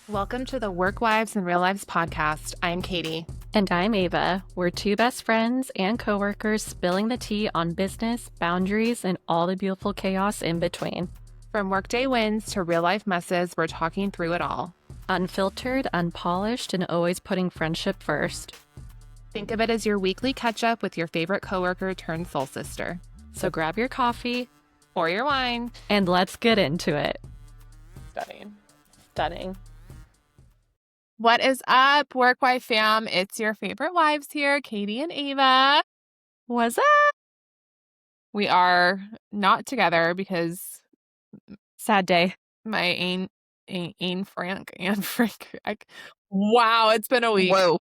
Welcome to the Work Wives and Real Lives podcast. I'm Katie. And I'm Ava. We're two best friends and coworkers spilling the tea on business, boundaries, and all the beautiful chaos in between. From workday wins to real life messes, we're talking through it all. Unfiltered, unpolished, and always putting friendship first. Think of it as your weekly catch up with your favorite coworker turned soul sister. So grab your coffee or your wine and let's get into it. Stunning. What is up, Work Wife fam? It's your favorite wives here, Katie and Ava. What's up? We are not together because sad day. My Anne Frank. Wow, it's been a week. Whoa.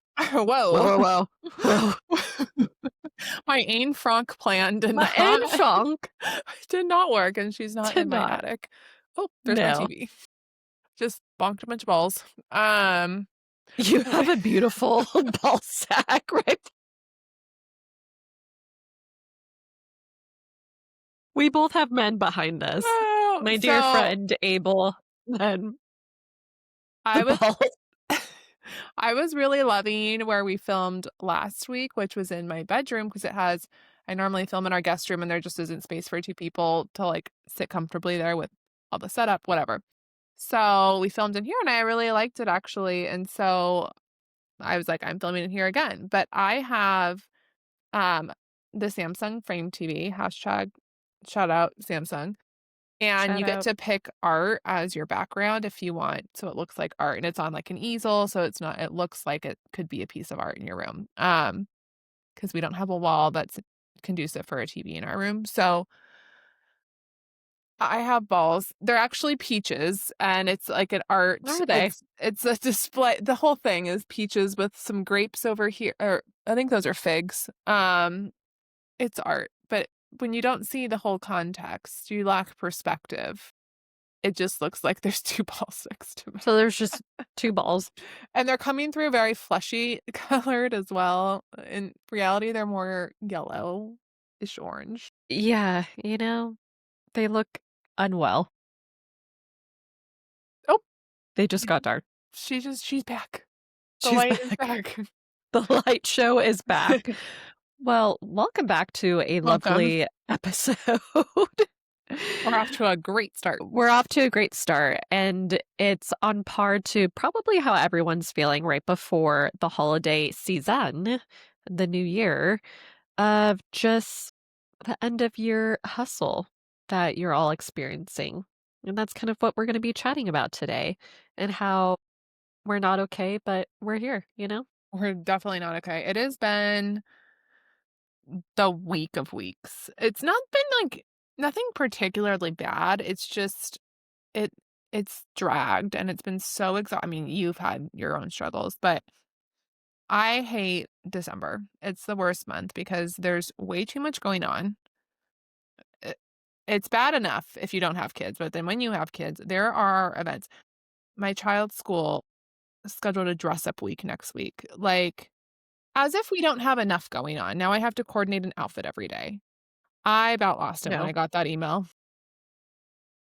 My Anne Frank plan did not work, and she's not in my attic. Oh, there's my TV. Just bonked a bunch of balls. You have a beautiful ball sack, right? We both have men behind us. My dear friend Abel. And I was really loving where we filmed last week, which was in my bedroom, because I normally film in our guest room and there just isn't space for two people to like sit comfortably there with all the setup, whatever. So we filmed in here and I really liked it actually. And so I was like, I'm filming in here again. But I have the Samsung Frame TV, hashtag shout out Samsung. And you get to pick art as your background if you want. So it looks like art and it's on like an easel. So it looks like it could be a piece of art in your room. Because we don't have a wall that's conducive for a TV in our room. So I have balls. They're actually peaches, and it's like an art. Are they? It's a display. The whole thing is peaches with some grapes over here, or I think those are figs. It's art, but when you don't see the whole context, you lack perspective. It just looks like there's two balls next to me. So there's just two balls. And they're coming through very fleshy colored as well. In reality, they're more yellowish orange. Yeah, they look unwell. Oh, they just got dark. She's back. The light is back. The light show is back. Well, welcome back to a lovely episode. We're off to a great start. And it's on par to probably how everyone's feeling right before the holiday season, the new year, of just the end of year hustle that you're all experiencing. And that's kind of what we're going to be chatting about today, and how we're not okay, but we're here, We're definitely not okay. It has been the week of weeks. It's not been like nothing particularly bad. It's just it's dragged and it's been so exhausting. I mean, you've had your own struggles, but I hate December. It's the worst month because there's way too much going on. It's bad enough if you don't have kids, but then when you have kids, there are events. My child's school scheduled a dress-up week next week. Like, as if we don't have enough going on. Now I have to coordinate an outfit every day. I about lost it when I got that email.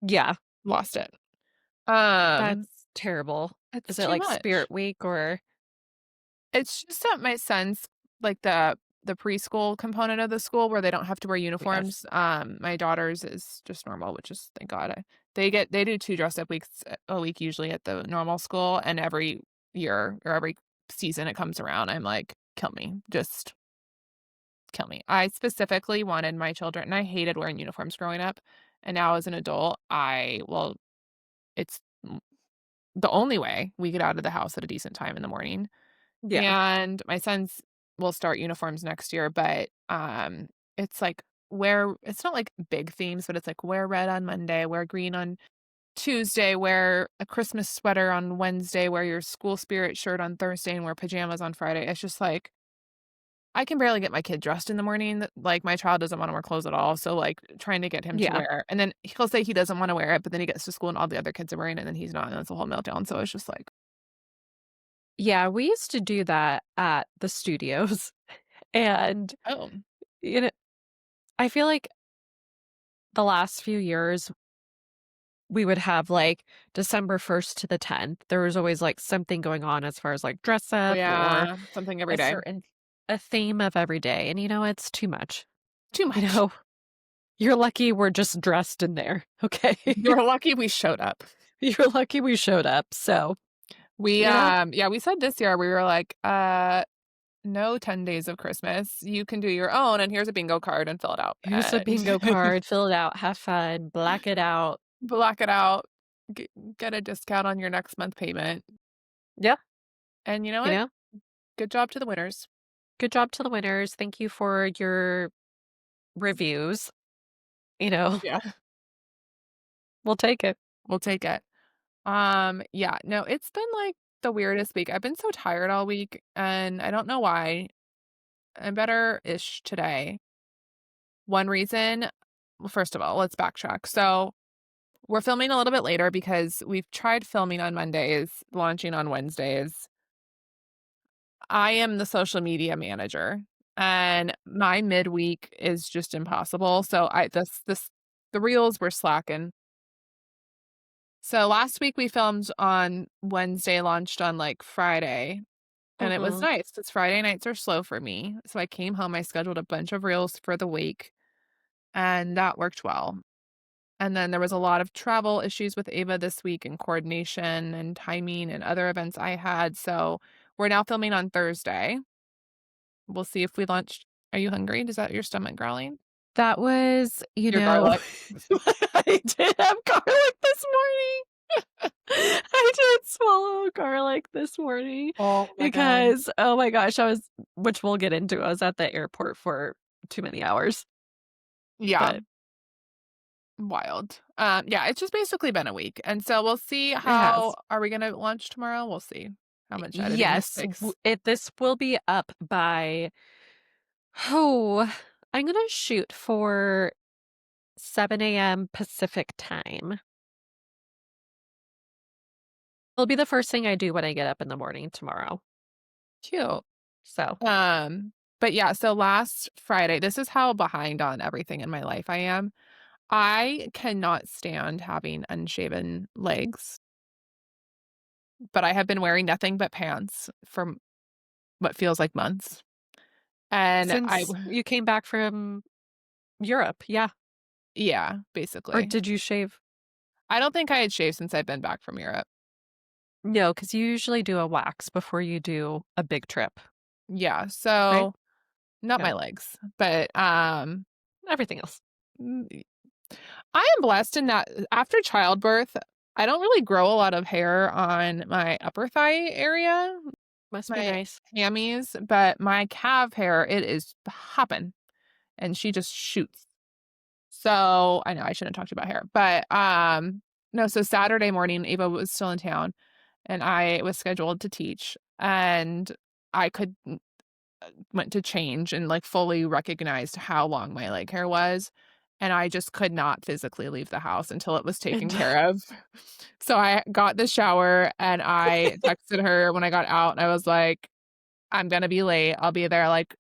Yeah. Lost it. That's terrible. Is it like much. Spirit Week or? It's just at my son's, like the preschool component of the school where they don't have to wear uniforms. My daughter's is just normal, which is, thank God. They do 2 dress-up weeks a week usually at the normal school, and every year or every season it comes around, I'm like, kill me. Just kill me. I specifically wanted my children, and I hated wearing uniforms growing up, and now as an adult, it's the only way we get out of the house at a decent time in the morning. Yeah. And my sons will start uniforms next year, but it's like it's not like big themes, but it's like wear red on Monday, wear green on Tuesday, wear a Christmas sweater on Wednesday, wear your school spirit shirt on Thursday, and wear pajamas on Friday. It's just like, I can barely get my kid dressed in the morning. Like, my child doesn't want to wear clothes at all. So like trying to get him to wear, and then he'll say he doesn't want to wear it, but then he gets to school and all the other kids are wearing it and then he's not, and it's a whole meltdown. So it's just like, yeah, we used to do that at the studios. And, I feel like the last few years, we would have like December 1st to the 10th. There was always like something going on as far as like dress Oh, up or yeah, something every a day. certain a theme of every day. And it's too much. Too You much. know, you're lucky we're just dressed in there. Okay. You're lucky we showed up. You're lucky we showed up. So, We, you know, yeah, we said this year, we were like, no 10 days of Christmas. You can do your own, and here's a bingo card and fill it out, here's a and bingo card, fill it out, have fun, black it out. block it out, g get a discount on your next month payment, Yeah. and you know You what? know, Good job to the winners. good job to the winners. Thank you for your reviews. Yeah, We'll take it. we'll take it. Yeah, no, it's been, like, the weirdest week. I've been so tired all week, and I don't know why. I'm better-ish today. One reason well, first of all, let's backtrack. So, we're filming a little bit later because we've tried filming on Mondays, launching on Wednesdays. I am the social media manager, and my midweek is just impossible, so I this the reels were slacking. So last week we filmed on Wednesday, launched on, like, Friday, and it was Mhm. nice because Friday nights are slow for me, so I came home, I scheduled a bunch of reels for the week, and that worked well. And then there was a lot of travel issues with Ava this week and coordination and timing and other events I had, so we're now filming on Thursday. We'll see if we launch. Are you hungry? Is that your stomach growling? That was, Your garlic? I did have garlic this morning. I did swallow garlic this morning Oh my god. because, oh my gosh, which we'll get into, I was at the airport for too many hours, Yeah, but wild. Yeah, it's just basically been a week, and so we'll see it how has. are we gonna launch tomorrow? We'll see how much editing this Yes, takes. this will be up by, oh, I'm gonna shoot for 7 a.m. Pacific time. It'll be the first thing I do when I get up in the morning tomorrow. Cute. So, But yeah, so last Friday, this is how behind on everything in my life I am. I cannot stand having unshaven legs, but I have been wearing nothing but pants for what feels like months. And I since you came back from Europe, yeah. yeah, Or basically. did you shave? I don't think I had shaved since I've been back from Europe. No, because you usually do a wax before you do a big trip, Yeah, right? so not Yeah. my legs, but Everything else. mm, I am blessed in that after childbirth, I don't really grow a lot of hair on my upper thigh area, Must be my nice. hammies, but my calf hair, it is popping and she just shoots. So I know I shouldn't have talked about hair, but no, so Saturday morning, Ava was still in town and I was scheduled to teach and I could went to change and like fully recognized how long my leg hair was. And I just could not physically leave the house until it was taken And care of. So I got the shower and I texted her when I got out and I was like, I'm gonna be late. I'll be there like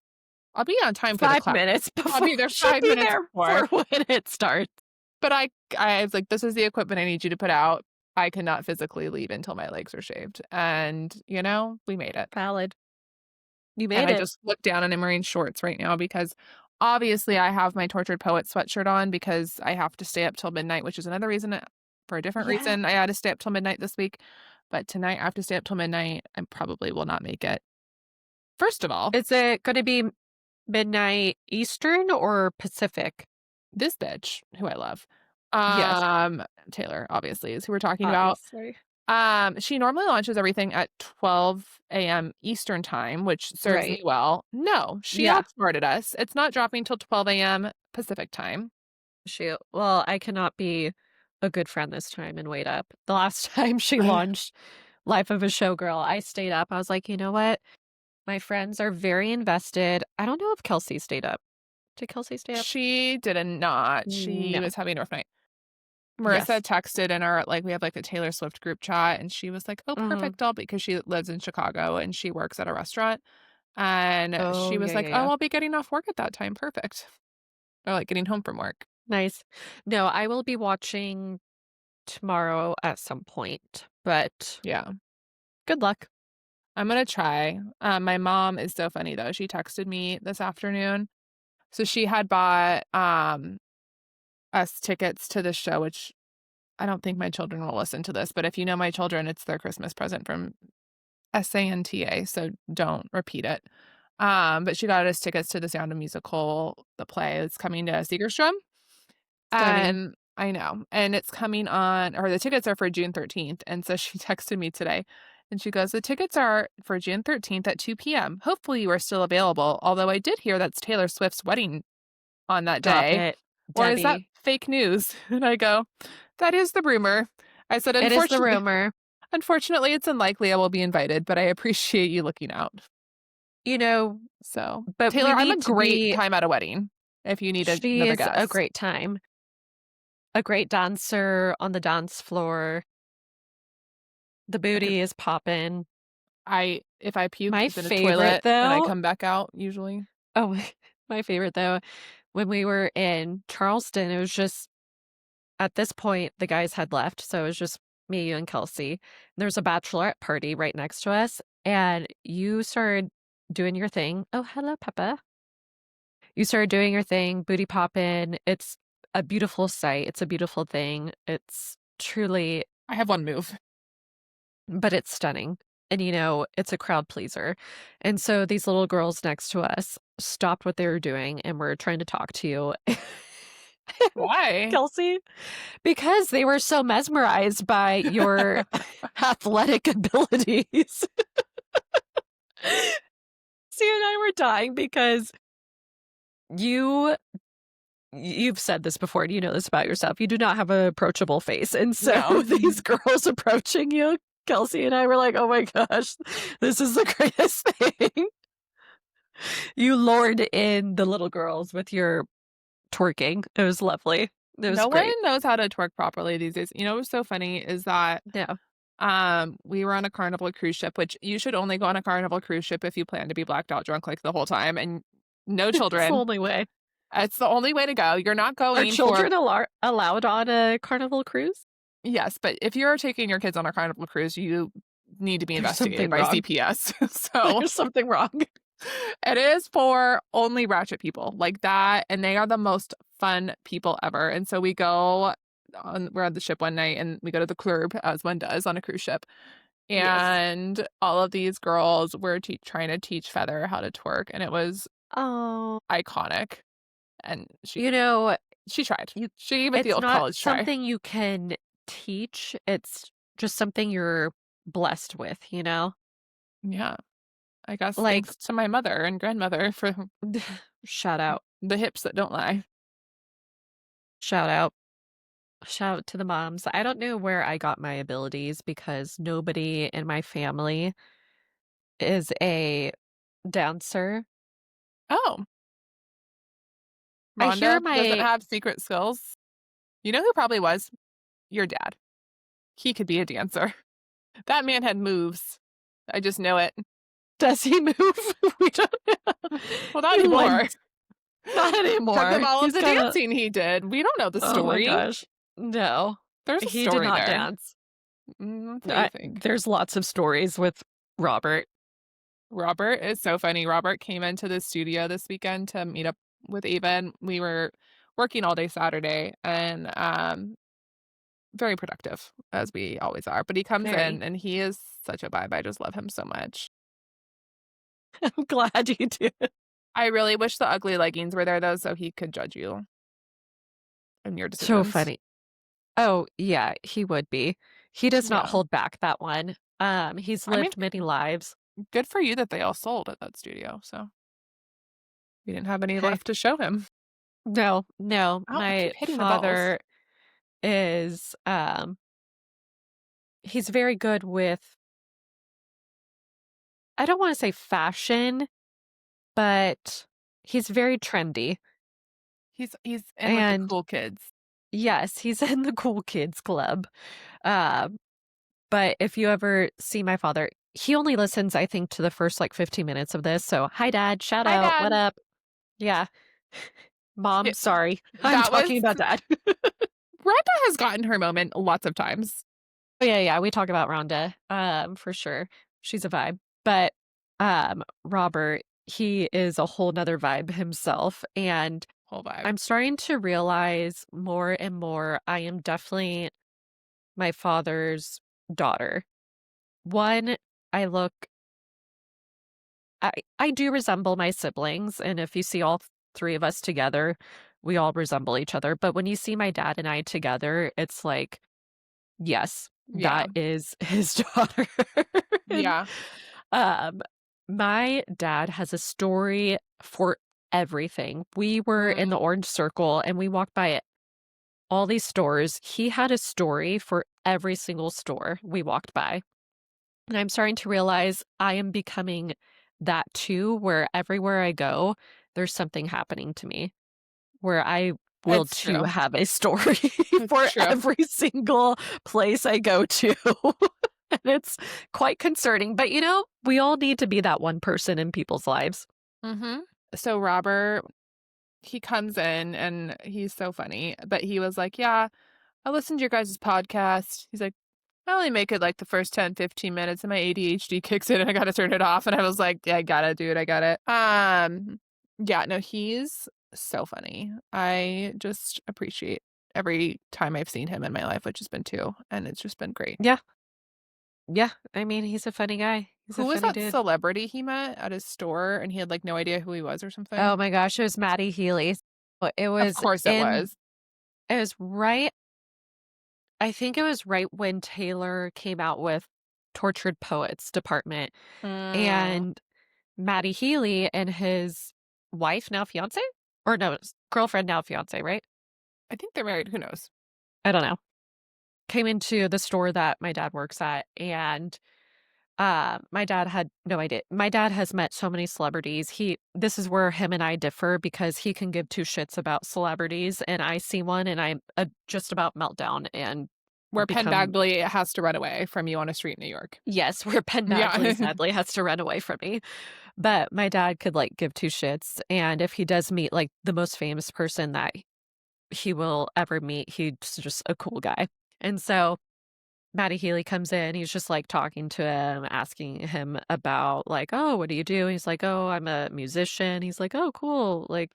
I'll be on time for the 5 class. minutes I'll before be there she'll 5 be minutes there before. for when it starts. But I was like, this is the equipment I need you to put out. I cannot physically leave until my legs are shaved. And we made it. Valid. You And made I it. just look down and I'm wearing shorts right now because obviously I have my Tortured Poet sweatshirt on because I have to stay up till midnight, which is another reason for a different Yeah. reason I had to stay up till midnight this week. But tonight I have to stay up till midnight. I probably will not make it. First of all, Is it gonna be midnight Eastern or Pacific? this bitch who I love, Yes, Taylor obviously is who we're talking about. obviously. She normally launches everything at 12 a.m. Eastern time, which serves me Right. well. No, she Yeah. outsmarted us. It's not dropping till 12 a.m. Pacific time. Shoot. Well, I cannot be a good friend this time and wait up. The last time she launched Life of a Showgirl, I stayed up. I was like, you know what? My friends are very invested. I don't know if Kelsey stayed up. Did Kelsey stay up? She did not. She No. was having a rough night. Marissa Yes. texted in our we have like a Taylor Swift group chat and she was like, "Oh, Mhm. perfect. I'll because she lives in Chicago and she works at a restaurant." And Oh, she yeah, was yeah, like, "Oh, yeah. I'll be getting off work at that time. Perfect." Or like getting home from work. Nice. No, I will be watching tomorrow at some point, but Yeah. good luck. I'm gonna try. My mom is so funny though. She texted me this afternoon. So she had bought us tickets to the show, which I don't think my children will listen to this, but if you know my children, it's their Christmas present from SANTA, so don't repeat it. But she got us tickets to the Sound of Musical, the play that's coming to Segerstrom. Stunning. And I know. And it's coming on, or the tickets are for June 13th. And so she texted me today and she goes, the tickets are for June 13th at 2 p.m. Hopefully you are still available. Although I did hear that's Taylor Swift's wedding on that Stop day. it, Or is that Debbie. fake news? And I go, that is the rumor. I said, It is the rumor. unfortunately, it's unlikely I will be invited, but I appreciate you looking out. You know, So, but Taylor, we I'm a need to great be time at a wedding if you need she another is a guest. great time. A great dancer on the dance floor. The I could booty is popping. if I puke, My it's in a favorite, toilet and I though come back out usually. oh, my favorite, though, when we were in Charleston, it was just at this point, the guys had left, so it was just me, you, and Kelsey. There's a bachelorette party right next to us, and you started doing your thing. Oh, hello, Peppa. You started doing your thing, booty popping. It's a beautiful sight. It's a beautiful thing. It's truly, I have one move. but it's stunning. And it's a crowd pleaser. And so these little girls next to us stopped what they were doing and were trying to talk to you. Why? Kelsey, because they were so mesmerized by your athletic abilities. See, and I were dying because you've said this before, and you know this about yourself. You do not have an approachable face. And so No. these girls approaching you, Kelsey and I were like, oh my gosh, this is the greatest thing. You lured in the little girls with your twerking. It was lovely. It was No one great. knows how to twerk properly these days. You know what's so funny is that Yeah. we were on a Carnival cruise ship, which you should only go on a Carnival cruise ship if you plan to be blacked out drunk like the whole time and no It's the children. only way. It's the only way to go. You're not Are going for children allowed on a Carnival cruise? yes, but if you're taking your kids on a Carnival cruise, you need to be There's investigated something by wrong. CPS. So There's something wrong. it is for only ratchet people like that, and they are the most fun people ever. And so we're on the ship one night and we go to the club as one does on a cruise ship. Yes. And all of these girls were trying to teach Feather how to twerk, and it was Oh, iconic. And you know, she tried. you She gave it the it's old not college try. something you can teach. It's just something you're blessed with, you know? Yeah, I guess Like, thanks to my mother and grandmother for shout out. the hips that don't lie. Shout out. Shout out to the moms. I don't know where I got my abilities because nobody in my family is a dancer. Oh, I hear Rhonda doesn't my have secret skills. You know who probably was? Your dad. He could be a dancer. That man had moves. I just know it. does he move? We don't know. Well, not He anymore. limps. Not anymore. From all of He's the kinda dancing he did. We don't know the oh my story. gosh. No. There's a He did story not there. dance. That's what you think. There's lots of stories with Robert. Robert is so funny. Robert came into the studio this weekend to meet up with Ava, and we were working all day Saturday and very productive as we always are. But he comes Very. in and he is such a vibe. I just love him so much. I'm glad you do. I really wish the ugly leggings were there though, so he could judge you and your So decisions. funny. Oh, yeah, he would be. He does not Yeah. hold back that one. He's I mean, lived many lives. good for you that they all sold at that studio. So we didn't have any Hey. left to show him. No, no. Ow, I keep My hitting the balls. father is he's very good with I don't want to say fashion, but he's very trendy. He's in with the And cool kids. yes, he's in the cool kids club. Um, but if you ever see my father, he only listens, I think, to the first like 15 minutes of this. So, hi, Dad. Shout Hi, out. What Dad. up? Yeah. Mom, Yeah, sorry. I'm that was talking about Dad. Rhonda has gotten her moment lots of times. Oh, yeah, we talk about Rhonda, for sure. She's a vibe. But, Robert, he is a whole 'nother vibe himself, and Whole vibe. I'm starting to realize more and more I am definitely my father's daughter. One, I look I do resemble my siblings, and if you see all 3 of us together, we all resemble each other, but when you see my dad and I together, it's like, yes, Yeah. that is his daughter. And, Yeah. um, my dad has a story for everything. We were in the Mm, orange circle, and we walked by all these stores. He had a story for every single store we walked by. And I'm starting to realize I am becoming that too, where everywhere I go, there's something happening to me, where I will it's too true. have a story It's for true. every single place I go to. And it's quite concerning. But we all need to be that one person in people's lives. Hmm. So Robert, he comes in and he's so funny, but he was like, yeah, I listened to your guys' podcast. He's like, I only make it like the first 10, 15 minutes and my ADHD kicks in and I gotta turn it off. And I was like, yeah, I got it, dude. I got it. Yeah, no, he's so funny. I just appreciate every time I've seen him in my life, which has been two, and it's just been great. Yeah. Yeah. I mean, he's a funny guy. He's a Who was funny that dude. celebrity he met at his store and he had like no idea who he was or Oh something? my gosh, it was Maddie Healy. But Of course it was. it was right I think it was right when Taylor came out with Tortured Poets Department, Mm, and Matty Healy and his wife, now fiance? Or no, girlfriend, now fiance, right? I think they're married. Who knows? I don't know. Came into the store that my dad works at, and my dad had no idea. My dad has met so many celebrities. This is where him and I differ because he can give two shits about celebrities, and I see one and I just about meltdown and Where Penn become. Badgley has to run away from you on a street in New York. Yes, where Penn Badgley Yeah. sadly has to run away from me. But my dad could, like, give 2 shits, and if he does meet, like, the most famous person that he will ever meet, he's just a cool guy. And so, Matty Healy comes in, he's just, like, talking to him, asking him about, like, "Oh, what do you do?" He's like, "Oh, I'm a musician." He's like, "Oh, cool. Like,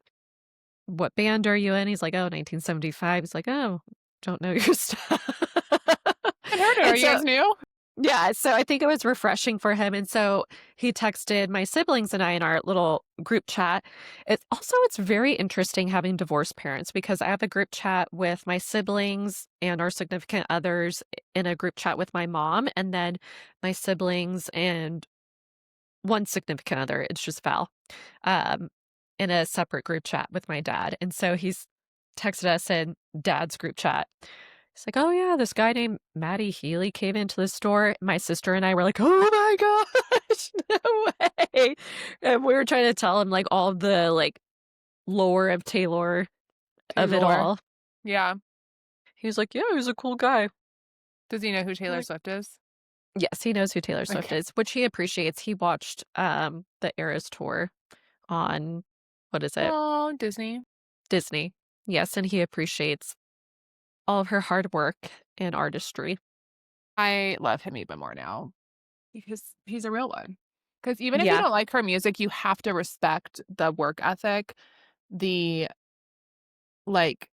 what band are you in?" He's like, "Oh, 1975." He's like, "Oh, don't know your stuff." I heard it. Are And you so guys new? yeah, so I think it was refreshing for him, and so he texted my siblings and I in our little group chat. It's very interesting having divorced parents because I have a group chat with my siblings and our significant others in a group chat with my mom, and then my siblings and one significant other, it's just Val, um, in a separate group chat with my dad, and so he's texted us in dad's group chat. He's like, "Oh, yeah, this guy named Matty Healy came into the store." My sister and I were like, "Oh my gosh, no way." And we were trying to tell him, like, all the, like, lore of Taylor, of it Taylor. all. Yeah. He was like, "Yeah, he was a cool guy." Does he know who Taylor Like, Swift is? yes, he knows who Taylor Swift Okay. is, which he appreciates. He watched, the Eras Tour on what is it? Oh, Disney. Disney. Yes, and he appreciates all of her hard work and artistry. I love him even more now because he's a real one. Because even if you Yeah, don't like her music, you have to respect the work ethic, the like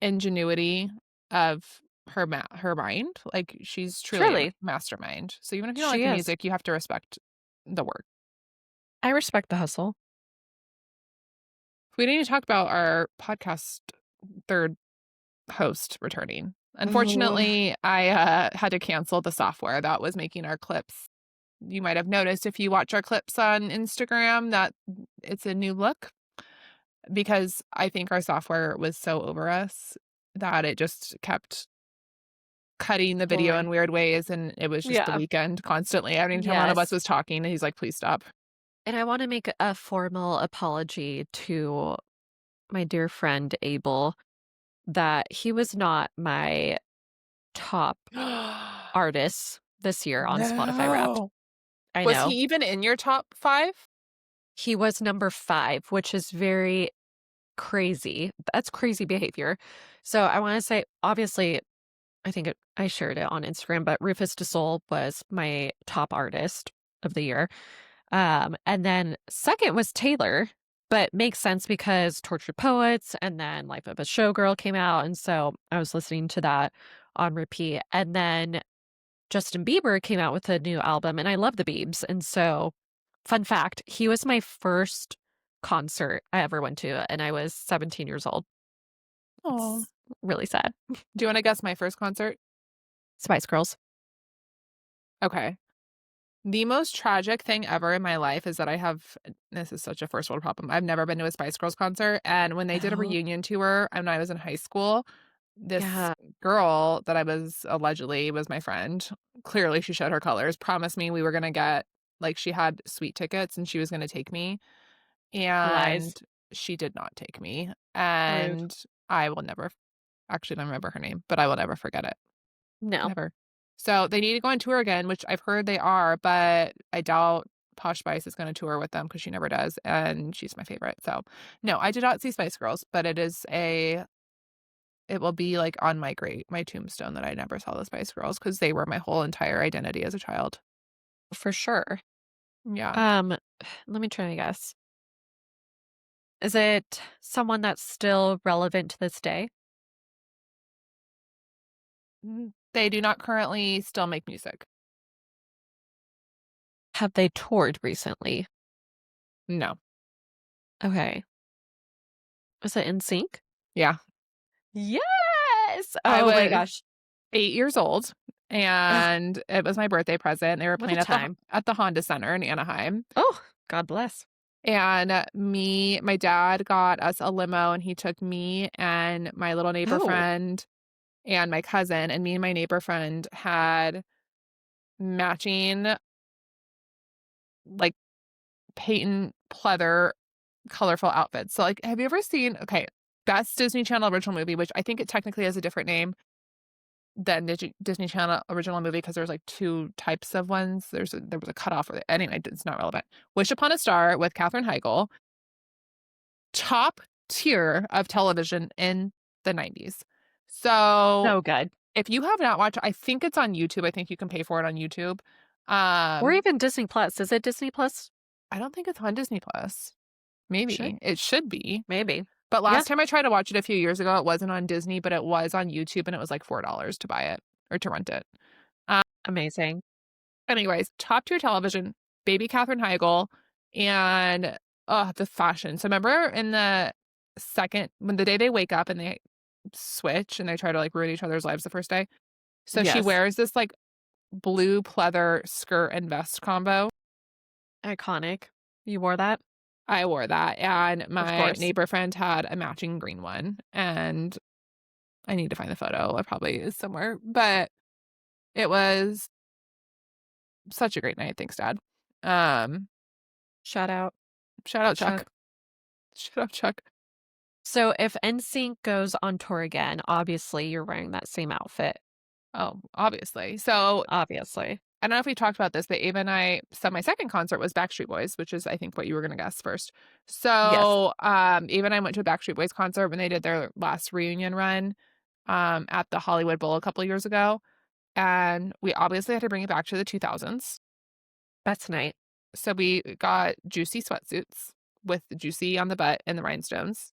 ingenuity of her mind. Like she's truly a truly, mastermind. So even if you don't like she the is. music, you have to respect the work. I respect the hustle. We need to talk about our podcast third host returning. Oh, Unfortunately, I had to cancel the software that was making our clips. You might have noticed if you watch our clips on Instagram that it's a new look because I think our software was so over us that it just kept cutting the video boy. in weird ways. And it was just the Yeah. weekend constantly. Every time one of us Yes. was talking, he's like, please stop. And I want to make a formal apology to my dear friend Abel that he was not my top artist this year on Spotify Wrapped. No. I Was he know. even in your top five? He was number 5, which is very crazy. That's crazy behavior. So I want to say, obviously, I shared it on Instagram, but Rufus Du Sol was my top artist of the year. And then second was Taylor, but makes sense because Tortured Poets and then Life of a Showgirl came out. And so I was listening to that on repeat. And then Justin Bieber came out with a new album, and I love the Biebs. And so, fun fact, he was my first concert I ever went to, and I was 17 years old. Oh. It's really sad. Do you want to guess my first concert? Spice Girls. Okay. The most tragic thing ever in my life is that this is such a first world problem. I've never been to a Spice Girls concert. And when they did a Oh, reunion tour when I was in high school, this yeah. girl that I was allegedly was my friend, clearly she showed her colors, promised me we were going to get, like, she had sweet tickets and she was going to take me. Lies. And she did not take me. Rude. And I will never, actually don't remember her name, but I will never forget it. No, Never. So they need to go on tour again, which I've heard they are, but I doubt Posh Spice is going to tour with them because she never does, and she's my favorite. So no, I did not see Spice Girls, but it will be like on my tombstone that I never saw the Spice Girls because they were my whole entire identity as a child. for sure. Yeah. Um, let me try to guess. Is it someone that's still relevant to this day? They do not currently still make music. Have they toured recently? No. Okay. Is it NSYNC? Yeah. Yes! I Oh my was gosh. 8 years old, Ugh, and it was my birthday present. They were what a playing time. at the Honda Center in Anaheim. Oh, God bless. And my dad got us a limo and he took me and my little neighbor Oh, friend and my cousin, and me and my neighbor friend had matching, like, patent pleather colorful outfits. So, like, have you ever seen, okay, best Disney Channel original movie, which I think it technically has a different name than Disney Channel original movie because there's like two types of ones. There was a cutoff with it. Anyway, it's not relevant. Wish Upon a Star with Katherine Heigl, top tier of television in the 90s. So so good. if you have not watched, I think it's on YouTube. I think you can pay for it on YouTube. Or Um, even Disney Plus. Is it Disney Plus? I don't think it's on Disney Plus. Should. Maybe it should be. Maybe. But Yeah. last time I tried to watch it a few years ago, it wasn't on Disney, but it was on YouTube, and it was like $4 to buy it or to rent it. Amazing. Anyways, top tier television, baby Katherine Heigl, and the fashion. So remember in when the day they wake up and they switch and they try to like ruin each other's lives the first day. So she Yes. wears this like blue pleather skirt and vest combo. Iconic. You wore that? I wore that, and Of my course. neighbor friend had a matching green one, and I need to find the photo. It probably is somewhere, but it was such a great night. Thanks, Dad. Um, Shout out. shout out Chuck. Chuck. Shout out Chuck. So if NSYNC goes on tour again, obviously you're wearing that same outfit. Oh, obviously. So Obviously. I don't know if we talked about this, but Ava and I said my second concert was Backstreet Boys, which is I think what you were gonna guess first. Yes. So Ava and I went to a Backstreet Boys concert when they did their last reunion run at the Hollywood Bowl a couple years ago. And we obviously had to bring it back to the 2000s. That's night. So we got juicy sweatsuits with the juicy on the butt and the rhinestones.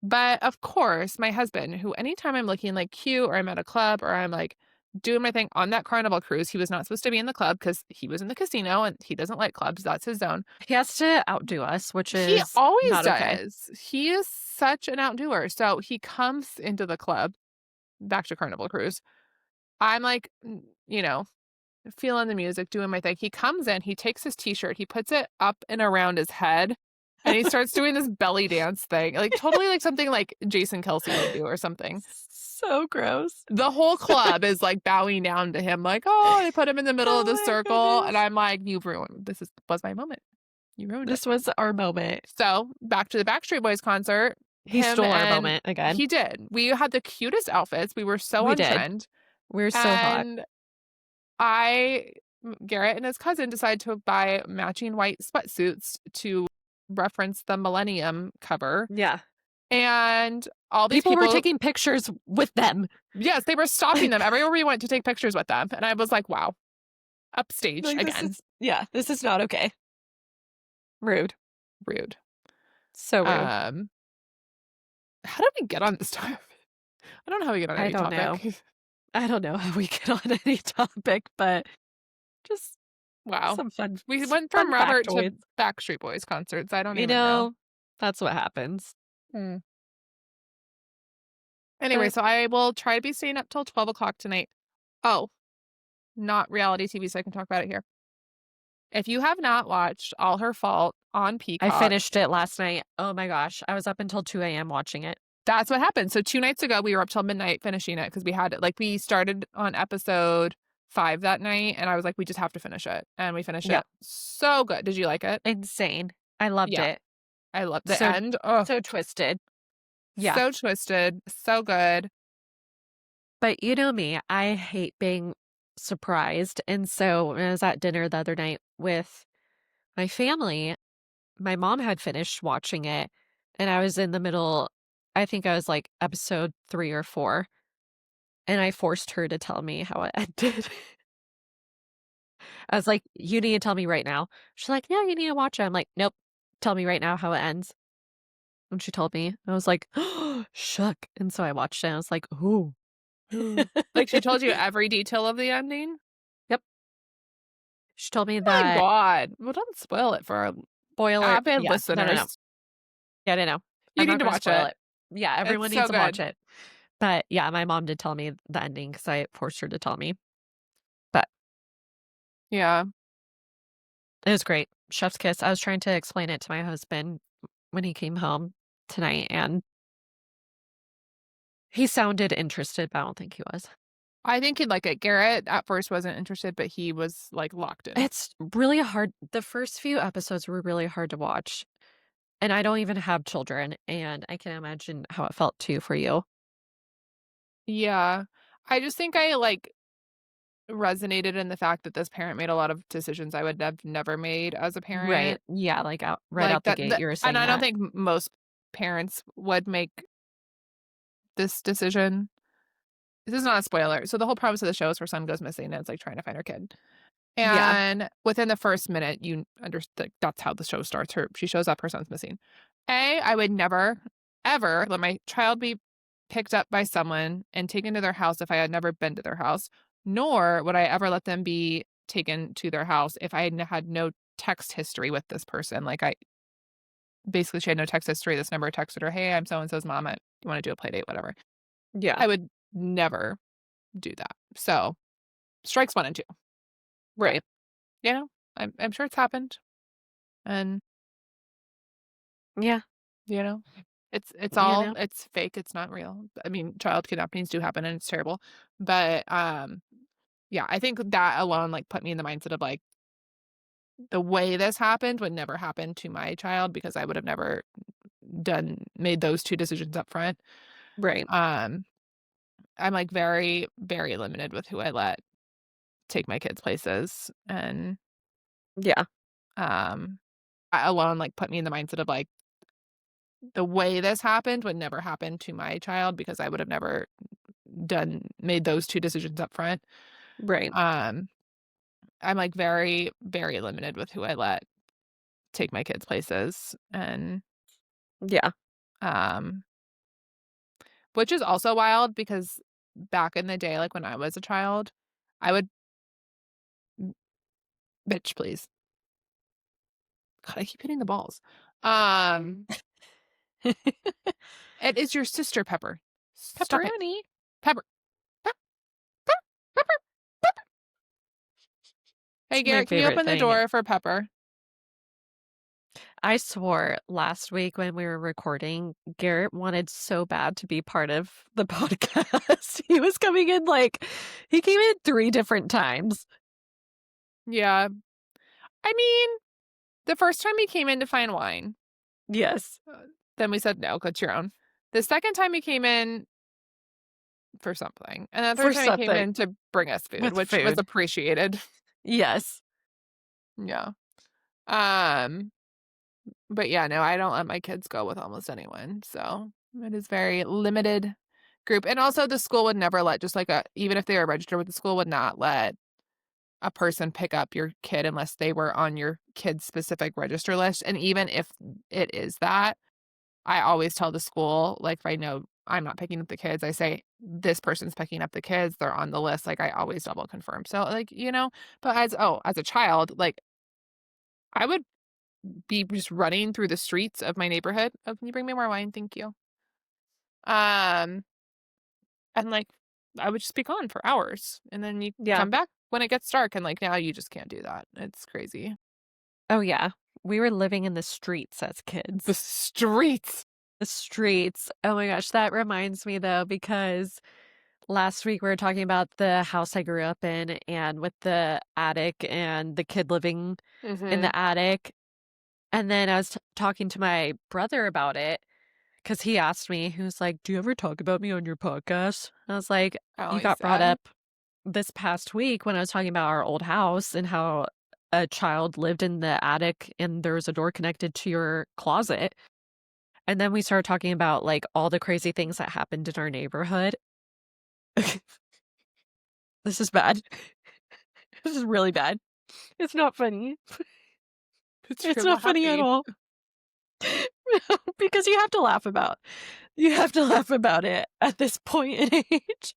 But of course, my husband, who anytime I'm looking like cute or I'm at a club or I'm like doing my thing on that Carnival cruise, he was not supposed to be in the club because he was in the casino and he doesn't like clubs. That's his zone. He has to outdo us, which He is always not okay. does. He is such an outdoer. So he comes into the club, back to Carnival cruise. I'm like, feeling the music, doing my thing. He comes in, he takes his t-shirt, he puts it up and around his head, and he starts doing this belly dance thing. Like totally like something like Jason Kelsey would do or something. So gross. The whole club is like bowing down to him, like, oh, they put him in the middle of Oh the my circle. And goodness. I'm like, you've ruined was my moment. You ruined it. This was our moment. So back to the Backstreet Boys concert. He Him stole our and moment again. he did. We had the cutest outfits. We were so We on did. trend. We're so hot. And Garrett and his cousin decided to buy matching white sweatsuits to reference the Millennium cover. Yeah. And all these People were people, taking pictures with them. yes, they were stopping them everywhere we went to take pictures with them. And I was like, wow, upstage Like, again. this is not okay. Rude. Rude. So rude. How did we get on this topic? I don't know how we get on I any don't know. topic. I don't know how we get on any topic, but just Wow. some We went fun from Robert to factoids. Backstreet Boys concerts. I don't You even know. know, that's what happens. Hmm. Anyway, But so I will try to be staying up till 12 o'clock tonight. Oh, not reality TV, so I can talk about it here. If you have not watched All Her Fault on I Peacock, finished it last night. Oh my gosh. I was up until 2 a.m. watching it. that's what happened. So 2 nights ago, we were up till midnight finishing it because we had it. Like, we started on episode 5 that night, and I was like, we just have to finish it. And we finished Yeah. it. So good. Did you like it? Insane. I loved Yeah, it. I love the So, end. Oh, so twisted. Yeah. so twisted. So good. But you know me, I hate being surprised. And so when I was at dinner the other night with my family, my mom had finished watching it, and I was in the middle. I think I was like episode 3 or 4, and I forced her to tell me how it ended. I was like, "You need to tell me right now." She's like, "Yeah, you need to watch it." I'm like, "Nope, tell me right now how it ends." And she told me. I was like, "Oh, shuck." And so I watched it. And I was like, "Ooh." Like, she told you every detail of the ending? Yep. She told me My that God. Well, don't spoil it for our spoiler. avid Yeah, no, no, no. listeners. Yeah, no, no. You I'm need not to going to watch spoil it. it. Yeah, It's everyone so needs to watch good. it. But yeah, my mom did tell me the ending because I forced her to tell me. But Yeah. it was great. Chef's kiss. I was trying to explain it to my husband when he came home tonight, and he sounded interested, but I don't think he was. I think he'd like it. Garrett at first wasn't interested, but he was like locked in. It's really hard. The first few episodes were really hard to watch. And I don't even have children, and I can imagine how it felt too for you. Yeah. I just think I like resonated in the fact that this parent made a lot of decisions I would have never made as a Right. parent. Yeah, like right Like out the that, gate, you were and saying I don't that. think most parents would make this decision. This is not a spoiler. So the whole premise of the show is her son goes missing and it's like trying to find her kid. Yeah. And within the first minute, you understand that's how the show starts. She shows up, her son's missing. I would never, ever let my child be picked up by someone and taken to their house if I had never been to their house, nor would I ever let them be taken to their house if I had no text history with this person. Like, I basically, she had no text history. This number texted her, "Hey, I'm so and so's mom. You want to do a play date, whatever." Yeah. I would never do that. So strikes 1 and 2. But, Right. I'm sure it's happened. And, Yeah. you know, it's You all know? it's fake, it's not real. I mean, child kidnappings do happen and it's terrible. But, yeah, I think that alone, like, put me in the mindset of, like, the way this happened would never happen to my child because I would have never made those 2 decisions up front. Right. Um, I'm, like, very, very limited with who I let take my kids places, and, Yeah. um, alone, like, put me in the mindset of, like, the way this happened would never happen to my child because I would have never made those 2 decisions up front. Right. Um, I'm, like, very, very limited with who I let take my kids places, and, Yeah. um, which is also wild because back in the day, like, when I was a child, I would bitch, please. God, I keep hitting the balls. Um, it is your sister, Pepper. Stop it. Pepperoni. Pepper. Pep Pep Pepper. Pepper. Hey, It's my Garrett, can you favorite open the thing. door for Pepper? I swore last week when we were recording, Garrett wanted so bad to be part of the podcast. He was coming in he came in 3 different times. Yeah. I mean, the first time he came in to find wine, Yes. then we said, "No, get your own." The second time he came in for something, and the For third time he came something. in to bring us food, With which was food. appreciated. Yes. Yeah. Um, But yeah, no, I don't let my kids go with almost anyone. So it is very limited group. And also the school would never let just like a even if they were registered with the school would not let a person pick up your kid unless they were on your kid's specific register list. And even if it is that, I always tell the school, like if I know I'm not picking up the kids, I say this person's picking up the kids, they're on the list. Like I always double confirm. So like, but as a child, like I would be just running through the streets of my neighborhood. Oh, can you bring me more wine? Thank you. Um, and like I would just be gone for hours. And then you Yeah. come back when it gets dark and like now you just can't do that. It's crazy. Oh, yeah. We were living in the streets as The kids. streets. The streets. Oh my gosh, that reminds me though, because last week we were talking about the house I grew up in and with the attic and the kid living in Mhm. the attic. And then I was talking to my brother about it because he asked me, he was like, "Do you ever talk about me on your podcast?" And I was like, Oh, "You he got brought said. up this past week when I was talking about our old house and how a child lived in the attic and there was a door connected to your closet." And then we started talking about like all the crazy things that happened in our neighborhood. This is bad. This is really bad. It's not funny. It's It's real not funny at happy. all. Because you have to laugh about it at this point in age.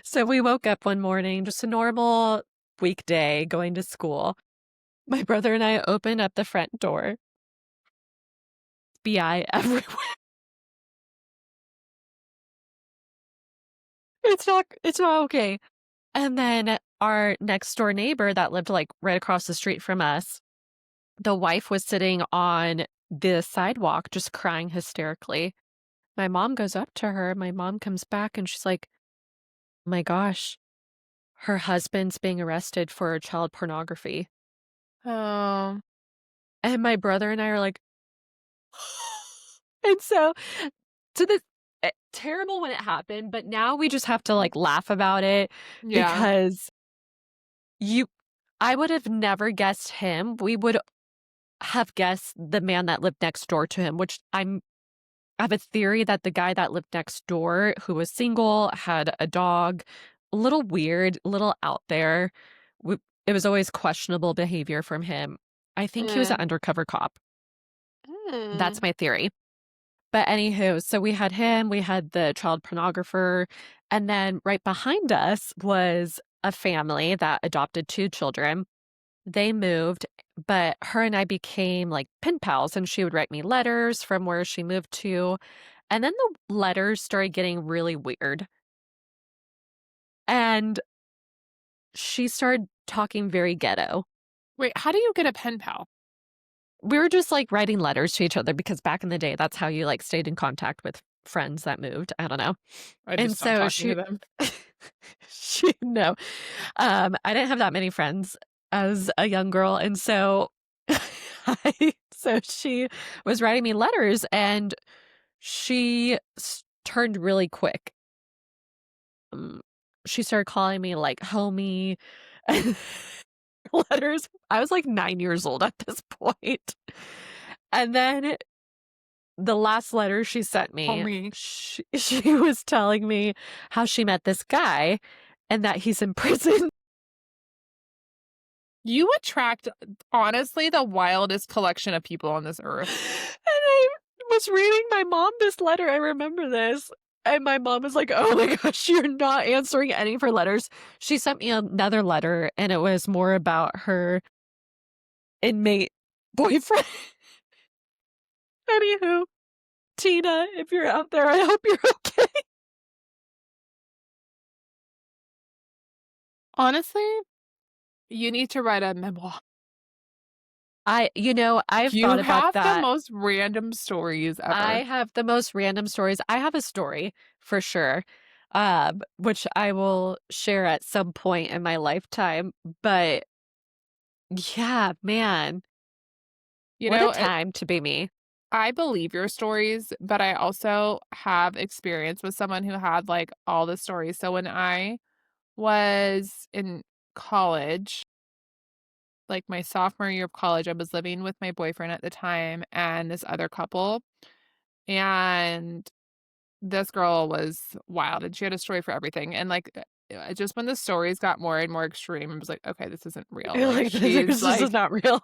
So we woke up one morning, just a normal weekday going to school. My brother and I opened up the front door. FBI everywhere. It's not okay. And then our next door neighbor that lived like right across the street from us, the wife was sitting on the sidewalk just crying hysterically. My mom goes up to her. My mom comes back and she's like, "Oh my gosh, her husband's being arrested for child pornography." Oh, And my brother and I are like, and so to this terrible when it happened, but now we just have to like laugh about it yeah. because you I would have never guessed him. We would have guessed the man that lived next door to him, which I have a theory that the guy that lived next door, who was single, had a dog, a little weird, a little out there. It was always questionable behavior from him. I think he was an Mm. undercover cop. That's Mm. my theory. But anywho, so we had him, we had the child pornographer, and then right behind us was a family that adopted two children. They moved, but her and I became like pen pals, and she would write me letters from where she moved to. And then the letters started getting really weird. And she started talking very ghetto. Wait, how do you get a pen pal? We were just like writing letters to each other because back in the day, that's how you like stayed in contact with friends that moved. I don't know. I just And stopped so talking to them. no, I didn't have that many friends as a young girl. And so, so she was writing me letters and she turned really quick. She started calling me like homie and letters. I was like 9 years old at this point. And then the last letter she sent me, Homie. she was telling me how she met this guy and that he's in prison. You attract, honestly, the wildest collection of people on this earth. And I was reading my mom this letter. I remember this. And my mom was like, "Oh my gosh, you're not answering any of her letters." She sent me another letter, and it was more about her inmate boyfriend. Anywho, Tina, if you're out there, I hope you're okay. Honestly, you need to write a memoir. I've You thought about have the that. most random stories I ever. have the most random stories. I have a story for sure, which I will share at some point in my lifetime. But yeah, man, You what a know, time to be me. I believe your stories, but I also have experience with someone who had like all the stories. So when I was in college, like my sophomore year of college. I was living with my boyfriend at the time and this other couple. And this girl was wild and she had a story for everything. And like just when the stories got more and more extreme, I was like, okay, this isn't real. You're Like like, this is not real.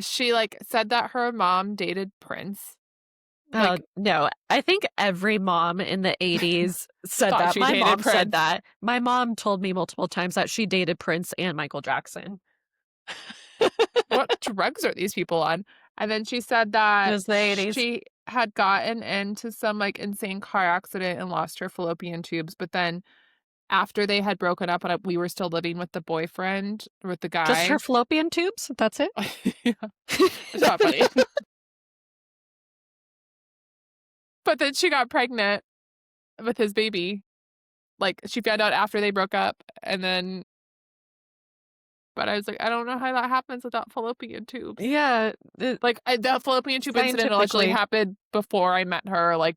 she like said that her mom dated Prince. Oh, Like no. I think every mom in the 80s said thought that. she My dated mom said Prince. that. My mom told me multiple times that she dated Prince and Michael Jackson. What drugs are these people on? And then she said It that was the 80s. she had gotten into some like insane car accident and lost her fallopian tubes. But then after they had broken up and we were still living with the boyfriend, with the Just her guy. fallopian tubes? That's it? Yeah, it's not funny. But then she got pregnant with his baby. Like she found out after they broke up and then but I was like, I don't know how that happens without fallopian tubes. Yeah. Like the fallopian tube incident actually Scientifically, happened before I met her, like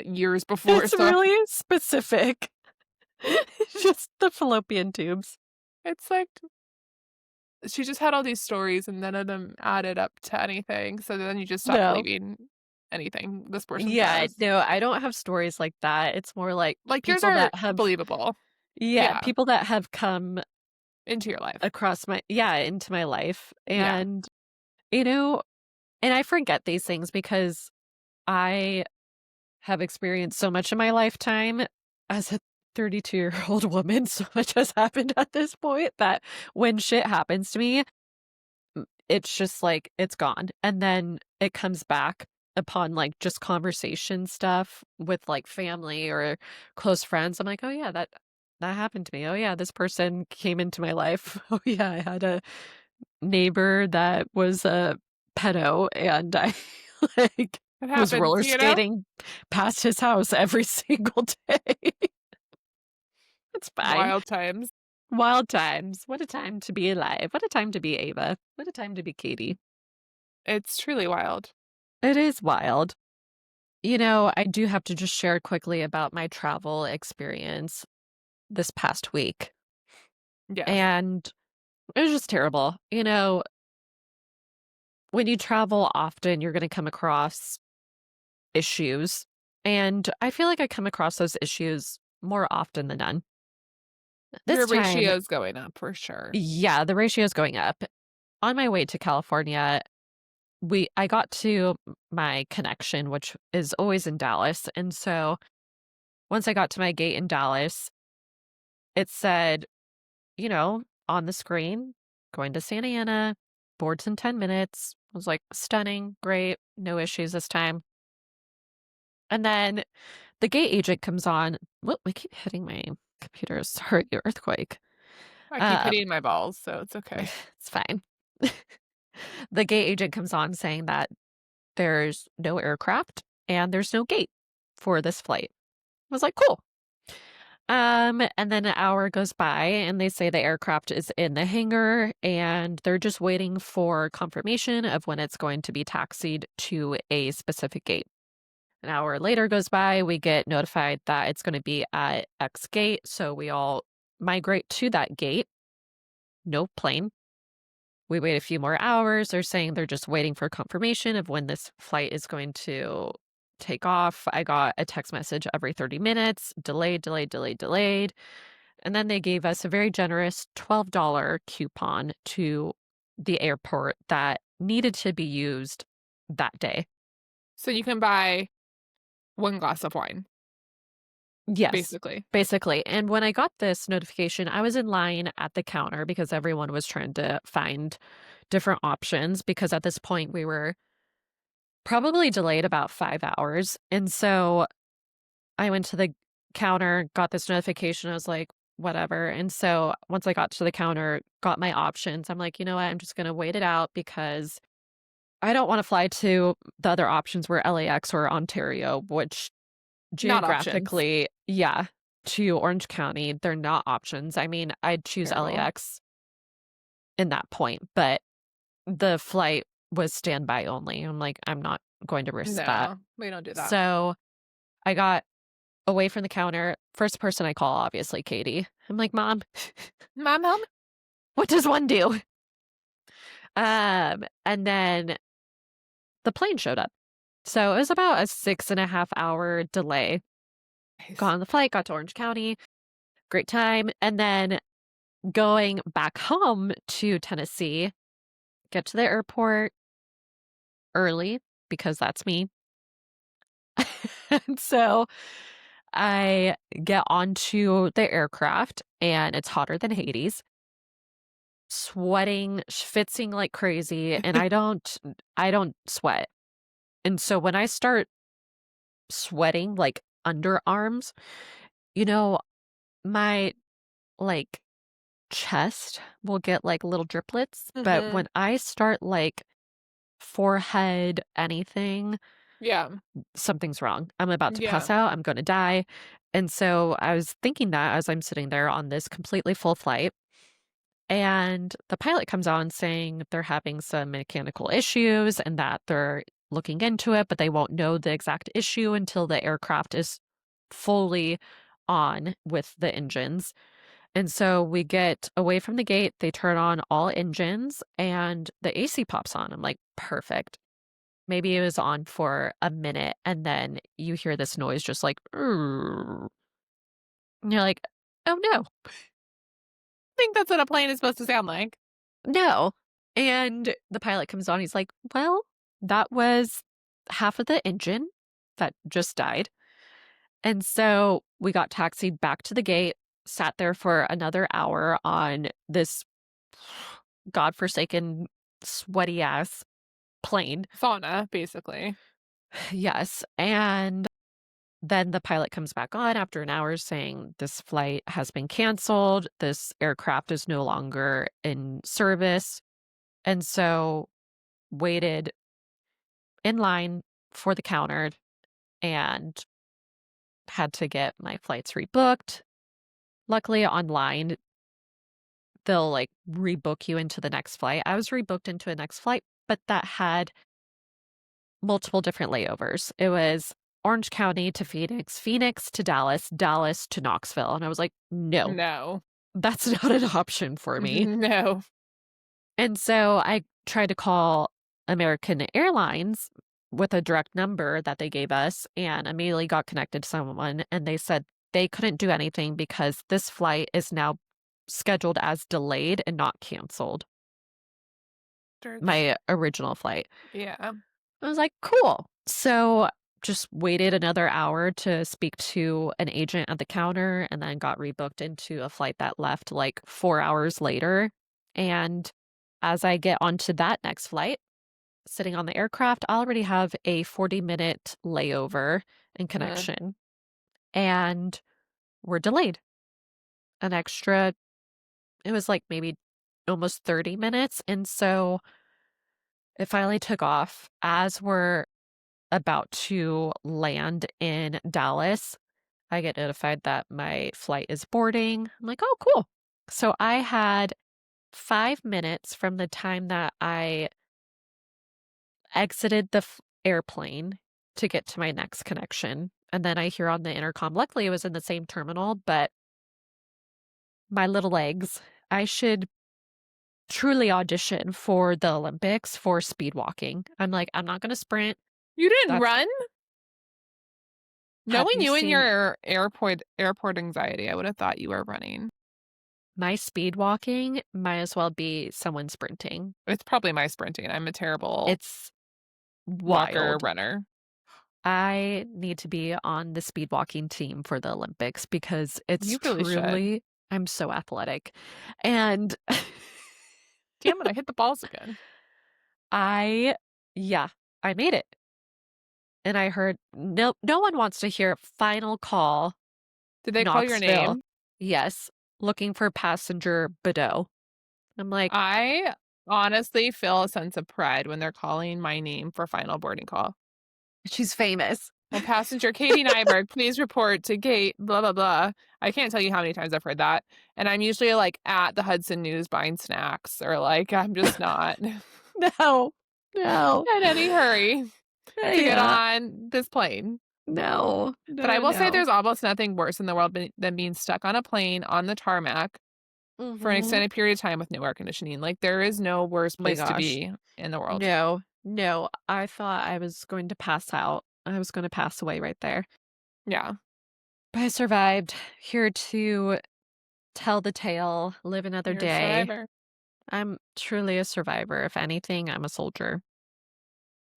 years before. it's So really specific. Just the fallopian tubes. it's like she just had all these stories and none of them added up to anything. So then you just stop No. believing anything this person Yeah, says. no, I don't have stories like that. It's more like Like yours people are that have, believable. yeah, Yeah, people that have come into your life. across into my life. Yeah. And, you know, and I forget these things because I have experienced so much in my lifetime as a 32-year-old woman. So much has happened at this point that when shit happens to me, it's just like it's gone. And then it comes back upon like just conversation stuff with like family or close friends. I'm like, oh yeah, that happened to me. Oh yeah, this person came into my life. Oh yeah, I had a neighbor that was a pedo and I like It was happens, roller you know? skating past his house every single day. It's fine. Wild times. Wild times. What a time to be alive. What a time to be Ava. What a time to be Katie. It's truly wild. It is wild. I do have to just share quickly about my travel experience this past week. Yes. And it was just terrible. When you travel often, you're going to come across issues. And I feel like I come across those issues more often than none. This Your time, ratio's going up for sure. yeah, the ratio is going up. On my way to California, I got to my connection, which is always in Dallas. And so once I got to my gate in Dallas, it said, on the screen, going to Santa Ana, boards in 10 minutes. I was like, stunning, great, no issues this time. And then the gate agent comes on. Whoop, I keep hitting my computer. Sorry, earthquake. I keep Um, hitting my balls, so it's okay. it's fine. The gate agent comes on saying that there's no aircraft and there's no gate for this flight. I was like, cool. And then an hour goes by and they say the aircraft is in the hangar and they're just waiting for confirmation of when it's going to be taxied to a specific gate. An hour later goes by, we get notified that it's going to be at X gate, so we all migrate to that gate. No plane. We wait a few more hours. They're saying they're just waiting for confirmation of when this flight is going to take off. I got a text message every 30 minutes, delayed, delayed, delayed, delayed. And then they gave us a very generous $12 coupon to the airport that needed to be used that day. So you can buy one glass of wine, Yes, basically. basically. And when I got this notification, I was in line at the counter because everyone was trying to find different options because at this point we were probably delayed about 5 hours. And so I went to the counter, got this notification. I was like, whatever. And so once I got to the counter, got my options, I'm like, you know what? I'm just going to wait it out because I don't want to fly to the other options were LAX or Ontario, which Not options. geographically, yeah, to Orange County, they're not options. I mean, I'd choose Terrible. LAX in that point, but the flight was standby only. I'm like, I'm not going to risk that. No, we don't do that. So I got away from the counter. First person I call, obviously, Katie. I'm like, Mom, Mom, help me. what does one do? And then the plane showed up. So it was about a 6.5 hour delay. Got Nice. on the flight, got to Orange County, great time. And then going back home to Tennessee, get to the airport early because that's me. And so I get onto the aircraft and it's hotter than Hades, sweating, schwitzing like crazy, and I don't sweat. And so when I start sweating like underarms, you know, my like chest will get like little driplets, but Hmm. when I start like forehead, anything, Yeah. something's wrong. I'm about to Yeah. pass out. I'm going to die. And so I was thinking that as I'm sitting there on this completely full flight, and the pilot comes on saying they're having some mechanical issues and that they're looking into it, but they won't know the exact issue until the aircraft is fully on with the engines. And so we get away from the gate, they turn on all engines, and the AC pops on. I'm like, perfect. Maybe it was on for a minute, and then you hear this noise just like, "Rrrr." And you're like, oh no, I think that's what a plane is supposed to sound like. no. And the pilot comes on. He's like, well, that was half of the engine that just died. And so we got taxied back to the gate, sat there for another hour on this godforsaken, sweaty ass plane. Sauna, basically. Yes. And then the pilot comes back on after an hour saying this flight has been canceled. This aircraft is no longer in service. And so waited in line for the counter and had to get my flights rebooked. Luckily, online, they'll like rebook you into the next flight. I was rebooked into a next flight, but that had multiple different layovers. It was Orange County to Phoenix, Phoenix to Dallas, Dallas to Knoxville. And I was like, no, No. that's not an option for me. No. And so I tried to call American Airlines with a direct number that they gave us and immediately got connected to someone. And they said they couldn't do anything because this flight is now scheduled as delayed and not canceled. Church. My original flight. Yeah. I was like, cool. So just waited another hour to speak to an agent at the counter and then got rebooked into a flight that left like 4 hours later. And as I get onto that next flight, sitting on the aircraft, I already have a 40-minute layover and Uh, connection. And we're delayed an extra, it was like maybe almost 30 minutes. And so it finally took off as we're about to land in Dallas. I get notified that my flight is boarding. I'm like, oh, cool. So I had 5 minutes from the time that I exited the airplane to get to my next connection. And then I hear on the intercom, luckily it was in the same terminal, but my little legs, I should truly audition for the Olympics for speed walking. I'm like, I'm not going to sprint. you didn't That's, run? have Knowing you you and seen your airport anxiety, I would have thought you were running. my speed walking? Might as well be someone sprinting. It's probably my sprinting. I'm a terrible It's walker wild. runner. I need to be on the speed walking team for the Olympics because it's You really should. truly, I'm so athletic. And Damn it, I hit the balls again. I, yeah, I made it. And I heard no one wants to hear final call, Did they call your Knoxville. name? Yes, looking for passenger Bedeau. I'm like, I honestly feel a sense of pride when they're calling my name for final boarding call. she's famous. Well, passenger Katie Nyberg, please report to gate blah blah blah. I can't tell you how many times I've heard that. And I'm usually like at the Hudson News buying snacks or like I'm just not in No, no. any hurry to get Yeah, on this plane. no, But I no, will say no. there's almost nothing worse in the world than being stuck on a plane on the tarmac for an Mhm. extended period of time with no air conditioning. Like, there is no worse My place to gosh. be in the world. No, no, I thought I was going to pass out. I was gonna pass away right there. Yeah, But I survived. Here to tell the tale, live another you're a day. survivor. I'm truly a survivor. If anything, I'm a soldier.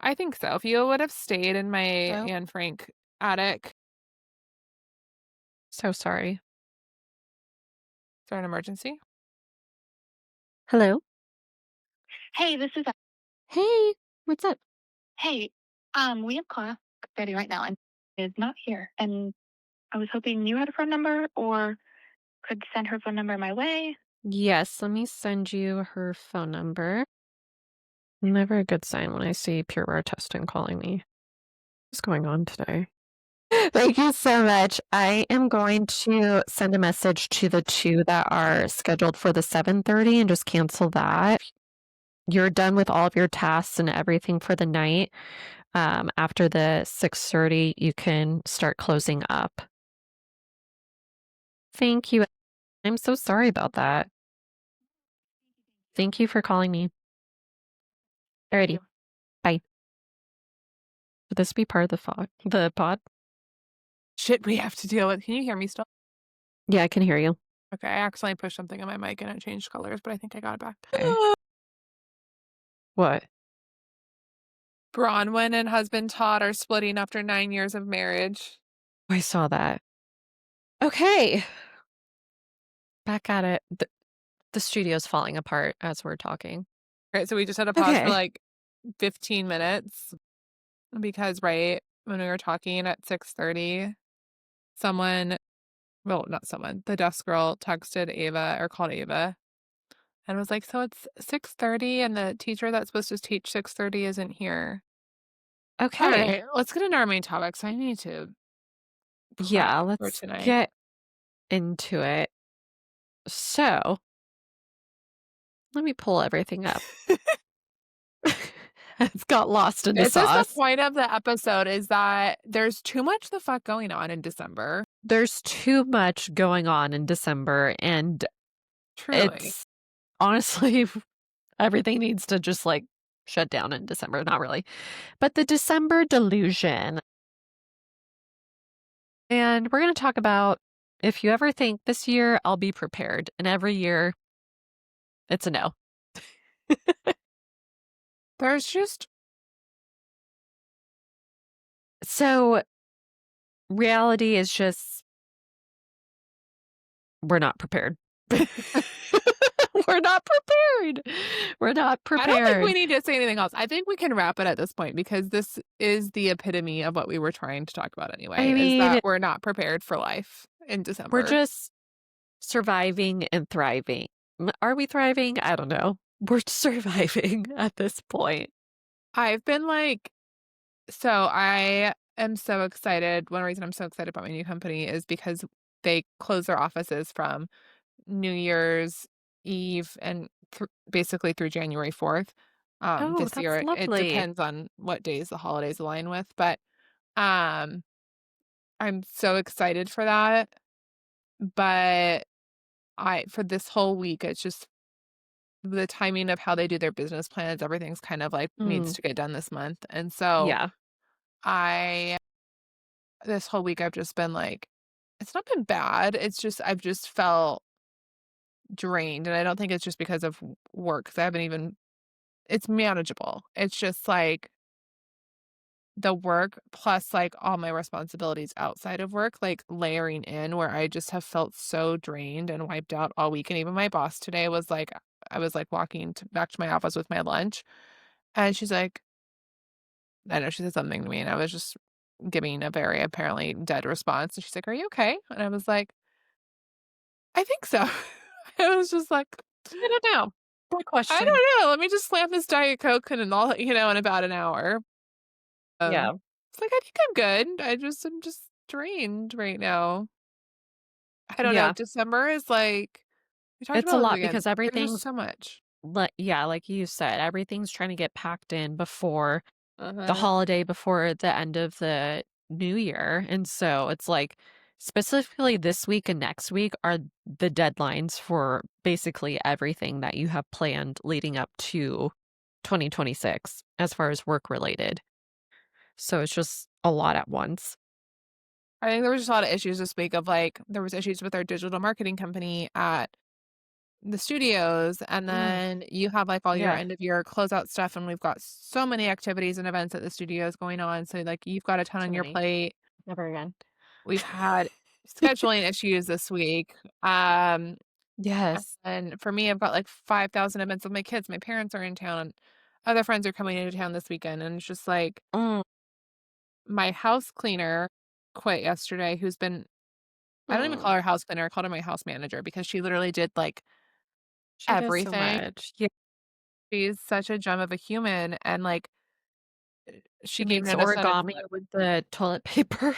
I think so. If you would have stayed in my So, Anne Frank attic, so sorry. is there an emergency? Hello? Hey, this is Hey, what's up? hey. We have class ready right now and is not here. And I was hoping you had a phone number or could send her phone number my way. Yes, let me send you her phone number. Never a good sign when I see Pure Wear Testing calling me. What's going on today? Thank you so much. I am going to send a message to the two that are scheduled for the 7:30 and just cancel that. You're done with all of your tasks and everything for the night. After the 6:30, you can start closing up. Thank you. I'm so sorry about that. Thank you for calling me. Thank Alrighty, you. bye. Would this be part of the pod? Shit, we have to deal with. Can you hear me still? Yeah, I can hear you. Okay, I accidentally pushed something on my mic and it changed colors, but I think I got it back. Okay. What? Bronwyn and husband Todd are splitting after 9 years of marriage. I saw that. Okay. Back at it. The studio's falling apart as we're talking. Right, so we just had to pause for Okay. like 15 minutes because right when we were talking at 6:30, someone, well, not someone, the desk girl texted Ava or called Ava and was like, "So it's 6:30 and the teacher that's supposed to teach 6:30 isn't here." All Okay. right, let's get into our main topics. I need to prep Yeah, for let's tonight. get into it. So, let me pull everything up. It's got lost in the This is the sauce. point of the episode is that there's too much the fuck going on in December. There's too much going on in December, and Truly. it's honestly everything needs to just like shut down in December. Not really. But the December delusion. And we're going to talk about if you ever think this year I'll be prepared, and every year it's a no. There's just So, reality is just we're not prepared. We're not prepared. We're not I don't think we prepared. need to say anything else. I think we can wrap it at this point because this is the epitome of what we were trying to talk about I anyway, is mean, that we're not prepared for life in we're December. just surviving and thriving. Are we thriving? I don't know. We're surviving at this point. I've been like, so I am so excited. One reason I'm so excited about my new company is because they close their offices from New Year's Eve and basically through January 4th. Oh, This that's year it lovely. depends on what days the holidays align with, but um I'm so excited for that. But I for this whole week it's just the timing of how they do their business plans, everything's kind of like needs Mm, to get done this month. And so yeah. I this whole week I've just been like it's not been bad. It's just I've just felt drained and I don't think it's just because of work 'cause I haven't even it's manageable. It's just like the work plus like all my responsibilities outside of work, like layering in where I just have felt so drained and wiped out all week. And even my boss today was like, I was like walking back to my office with my lunch and she's like, I know she said something to me and I was just giving a very apparently dead response. And she's like, "Are you okay?" And I was like, "I think so." I was just like, I don't know. Good I question. don't know. Let me just slam this Diet Coke and all, in about an hour. Yeah. It's like, I think I'm good. I'm just drained right now. I don't know. Yeah. December is like we talked It's a about this lot again. because There's just everything's so much. yeah, like you said, everything's trying to get packed in before the Uh-huh. holiday, before the end of the new year. And so it's like specifically this week and next week are the deadlines for basically everything that you have planned leading up to 2026 as far as work related. So it's just a lot at once. I think there was just a lot of issues this week of like there was issues with our digital marketing company at the studios, and Mm, then you have like all your yeah, end of year closeout stuff, and we've got so many activities and events at the studios going on. So like you've got a ton too on your many. plate. Never again. We've had scheduling issues this week. Yes. And for me, I've got like 5,000 events with my kids. My parents are in town. Other friends are coming into town this weekend, and it's just like Mm, my house cleaner quit yesterday, who's been I don't even mm. call her house cleaner, I called her my house manager because she literally did, like, She does so everything. much. Yeah, She's such a gem of a human, and, like, she she gave makes notice on a origami with the toilet paper.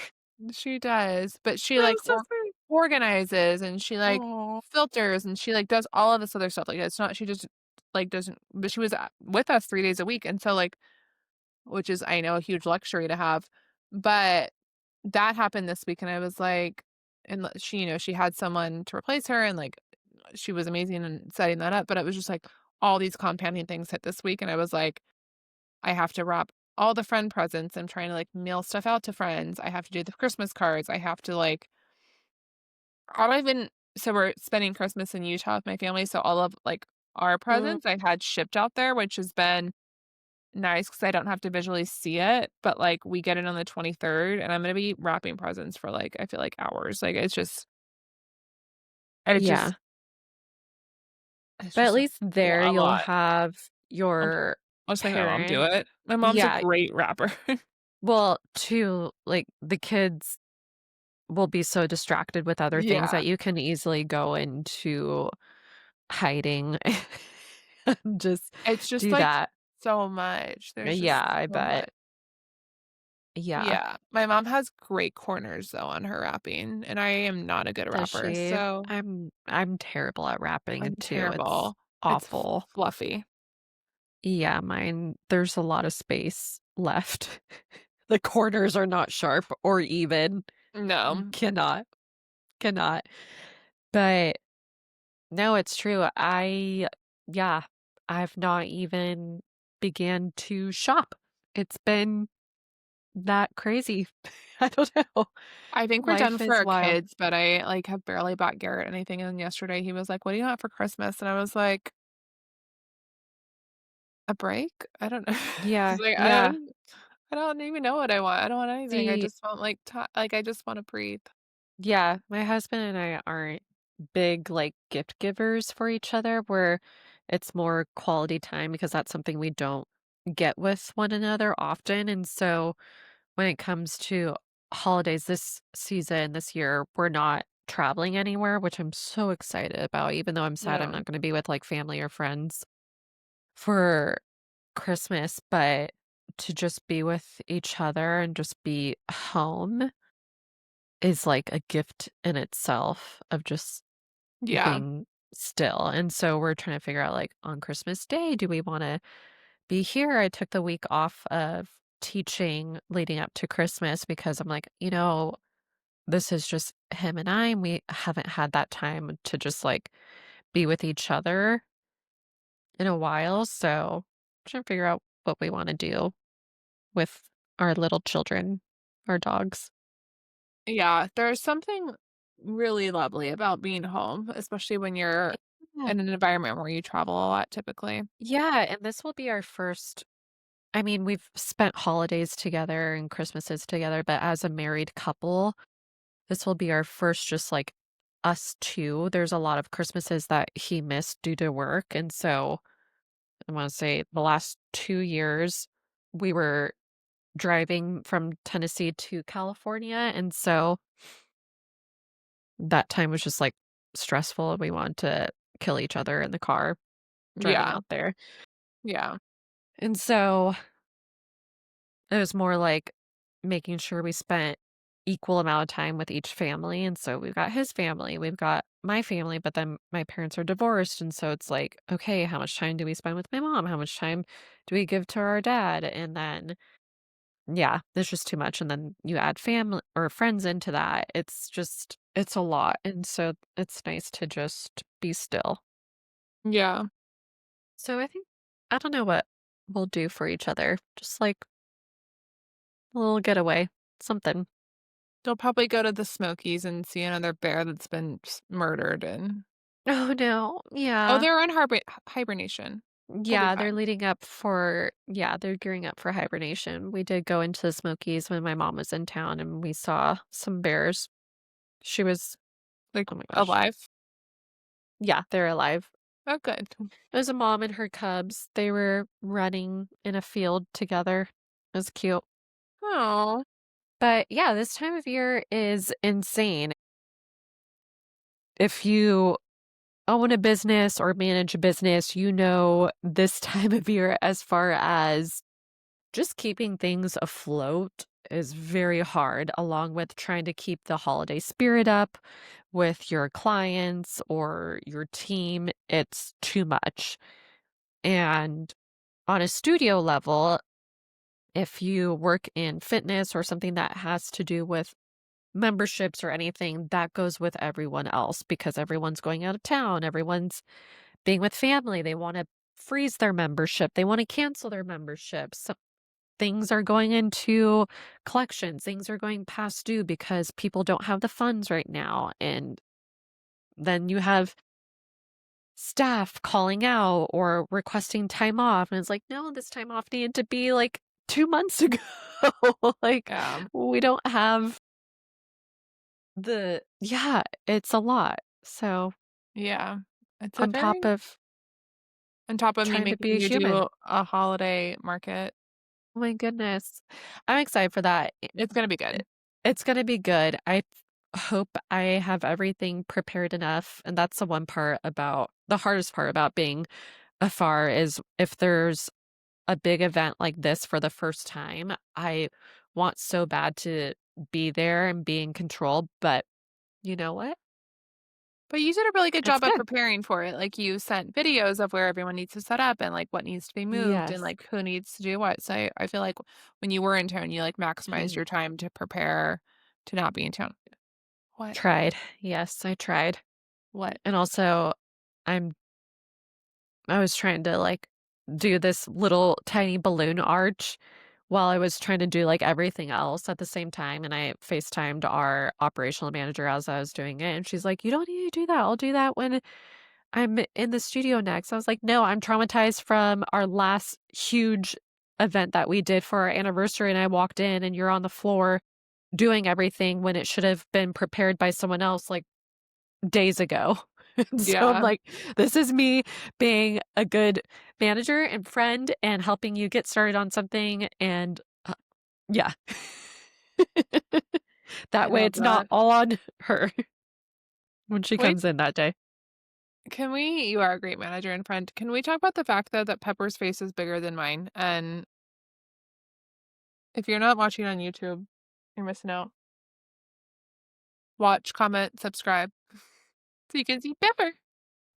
she does, but she, like, That's so sweet. organizes, and she, like, Oh, filters, and she, like, does all of this other stuff, like, it's not she just, like, doesn't but she was, with us 3 days a week, and so, like which is, I know, a huge luxury to have, but that happened this week, and I was like and she, she had someone to replace her, and, like, she was amazing in setting that up, but it was just, like, all these compounding things hit this week, and I was like, I have to wrap all the friend presents. I'm trying to, like, mail stuff out to friends. I have to do the Christmas cards. I have to, like I don't even so we're spending Christmas in Utah with my family, so all of, like, our mm, presents I had shipped out there, which has been nice because I don't have to visually see it, but, like, we get it on the 23rd, and I'm gonna be wrapping presents for, like, I feel like hours. Like, it's yeah. just it's But at just least there a you'll lot. have I'll your I'll just make my mom do parent. it. My mom's a Yeah. great rapper. Well, too, like the kids will be so distracted with other things Yeah. that you can easily go into hiding and just It's just, do like, that. so much. There's Yeah, just I so bet. much. Yeah. Yeah. My mom has great corners, though, on her rapping, and I am not a good Does rapper, she? so I'm terrible at wrapping I'm it too. It's terrible. It's awful. fluffy. Yeah, mine there's a lot of space left. The corners are not sharp or even. No. Cannot. Cannot. But no, it's true. Yeah, I've not even began to shop. It's been that crazy. I don't know. I think we're done Life for is our wild. kids, but I, like, have barely bought Garrett anything, and yesterday he was like, "What do you want for Christmas?" And I was like, "A break?" I don't know. He's Yeah, like, yeah. I don't even know what I want. I don't want anything. I See, just want, like, ti like, I just wanna breathe." yeah, my husband and I aren't big like gift givers for each other, where it's more quality time because that's something we don't get with one another often. And so when it comes to holidays this season, this year, we're not traveling anywhere, which I'm so excited about, even though I'm sad I'm Yeah. not going to be with like family or friends for Christmas, but to just be with each other and just be home is like a gift in itself of just Yeah. being still. And so we're trying to figure out like on Christmas Day, do we want to be here? I took the week off of teaching leading up to Christmas because I'm like, this is just him and I, and we haven't had that time to just like be with each other in a while. So trying to figure out what we want to do with our little children, our dogs. Yeah, there's something really lovely about being home, especially when you're Yeah. in an environment where you travel a lot typically. Yeah. And this will be our first. I mean, we've spent holidays together and Christmases together, but as a married couple, this will be our first just like us two. There's a lot of Christmases that he missed due to work. And so I want to say the last 2 years, we were driving from Tennessee to California. And so that time was just like stressful. We wanted to kill each other in the car driving Yeah. out there. Yeah. And so it was more like making sure we spent equal amount of time with each family. And so we've got his family, we've got my family, but then my parents are divorced. And so it's like, okay, how much time do we spend with my mom? How much time do we give to our dad? And then yeah, it's just too much, and then you add family or friends into that. It's a lot, and so it's nice to just be still. Yeah. So I don't know what we'll do for each other. Just like a little getaway, something. They'll probably go to the Smokies and see another bear that's been murdered and Oh no, oh, yeah. they're in hibernation. We'll be Yeah, fine. they're gearing up for hibernation. We did go into the Smokies when my mom was in town and we saw some bears. She was Like, oh my gosh. alive? Yeah, they're alive. Oh, good. It was a mom and her cubs. They were running in a field together. It was cute. Oh, But yeah, this time of year is insane. If you own a business or manage a business, you know this time of year as far as just keeping things afloat is very hard, along with trying to keep the holiday spirit up with your clients or your team. It's too much. And on a studio level, if you work in fitness or something that has to do with memberships or anything, that goes with everyone else because everyone's going out of town. Everyone's being with family. They want to freeze their membership. They want to cancel their memberships. So things are going into collections. Things are going past due because people don't have the funds right now. And then you have staff calling out or requesting time off. And it's like, no, this time off needed to be like 2 months ago. Like, yeah. we don't have yeah, it's a lot. So, Yeah. It's a on very top of on top of me trying to making be a you human. do a holiday market. Oh my goodness. I'm excited for that. It's gonna be good. It it's gonna be good. I hope I have everything prepared enough, and that's the hardest part about being afar is if there's a big event like this for the first time, I want so bad to be there and be in control, but you know what? But you did a really good It's job at good. preparing for it. Like, you sent videos of where everyone needs to set up and, like, what needs to be moved and, Yes. like, who needs to do what. So I feel like when you were in town, you, like, maximized your time to prepare to not be in town. What? Tried. Yes, I tried. What? And also, I'm I was trying to, like, do this little tiny balloon arch while I was trying to do, like, everything else at the same time, and I FaceTimed our operational manager as I was doing it, and she's like, "You don't need to do that, I'll do that when I'm in the studio next." I was like, "No, I'm traumatized from our last huge event that we did for our anniversary, and I walked in and you're on the floor doing everything when it should have been prepared by someone else, like, days ago." And so I'm Yeah. like, "This is me being a good manager and friend and helping you get started on something," and, yeah. I That way love it's not that. all on her when she Can we comes in that day. you are a great manager and friend. Can we talk about the fact, though, that Pepper's face is bigger than mine? And if you're not watching on YouTube, you're missing out. Watch, comment, subscribe so you can see Pepper.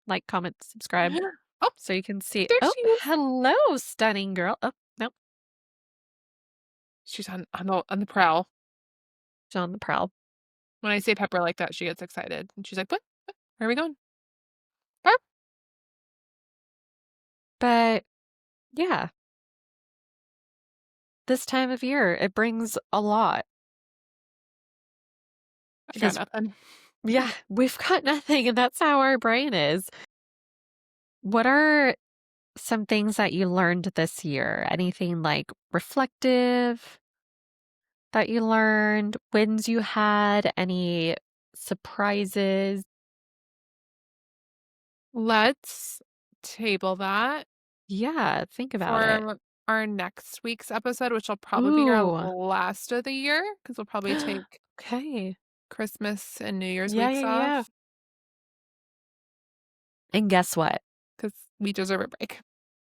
Like, comment, subscribe Oh, so you can see there oh, she is. hello, stunning girl. Oh, nope, She's on the prowl. she's on the prowl. When I say Pepper like that, she gets excited, and she's like, "What? What? Where are we going?" "Bark." But, yeah, this time of year, it brings a lot I got because nothing. yeah, we've got nothing, and that's how our brain is. What are some things that you learned this year? Anything, like, reflective that you learned, wins you had, any surprises? Let's table that Yeah, think about it. for our next week's episode, which will probably be our Ooh. last of the year because 'cause we'll probably take Okay. Christmas and New Year's Yeah, weeks yeah, yeah. off And guess what? because we deserve a break.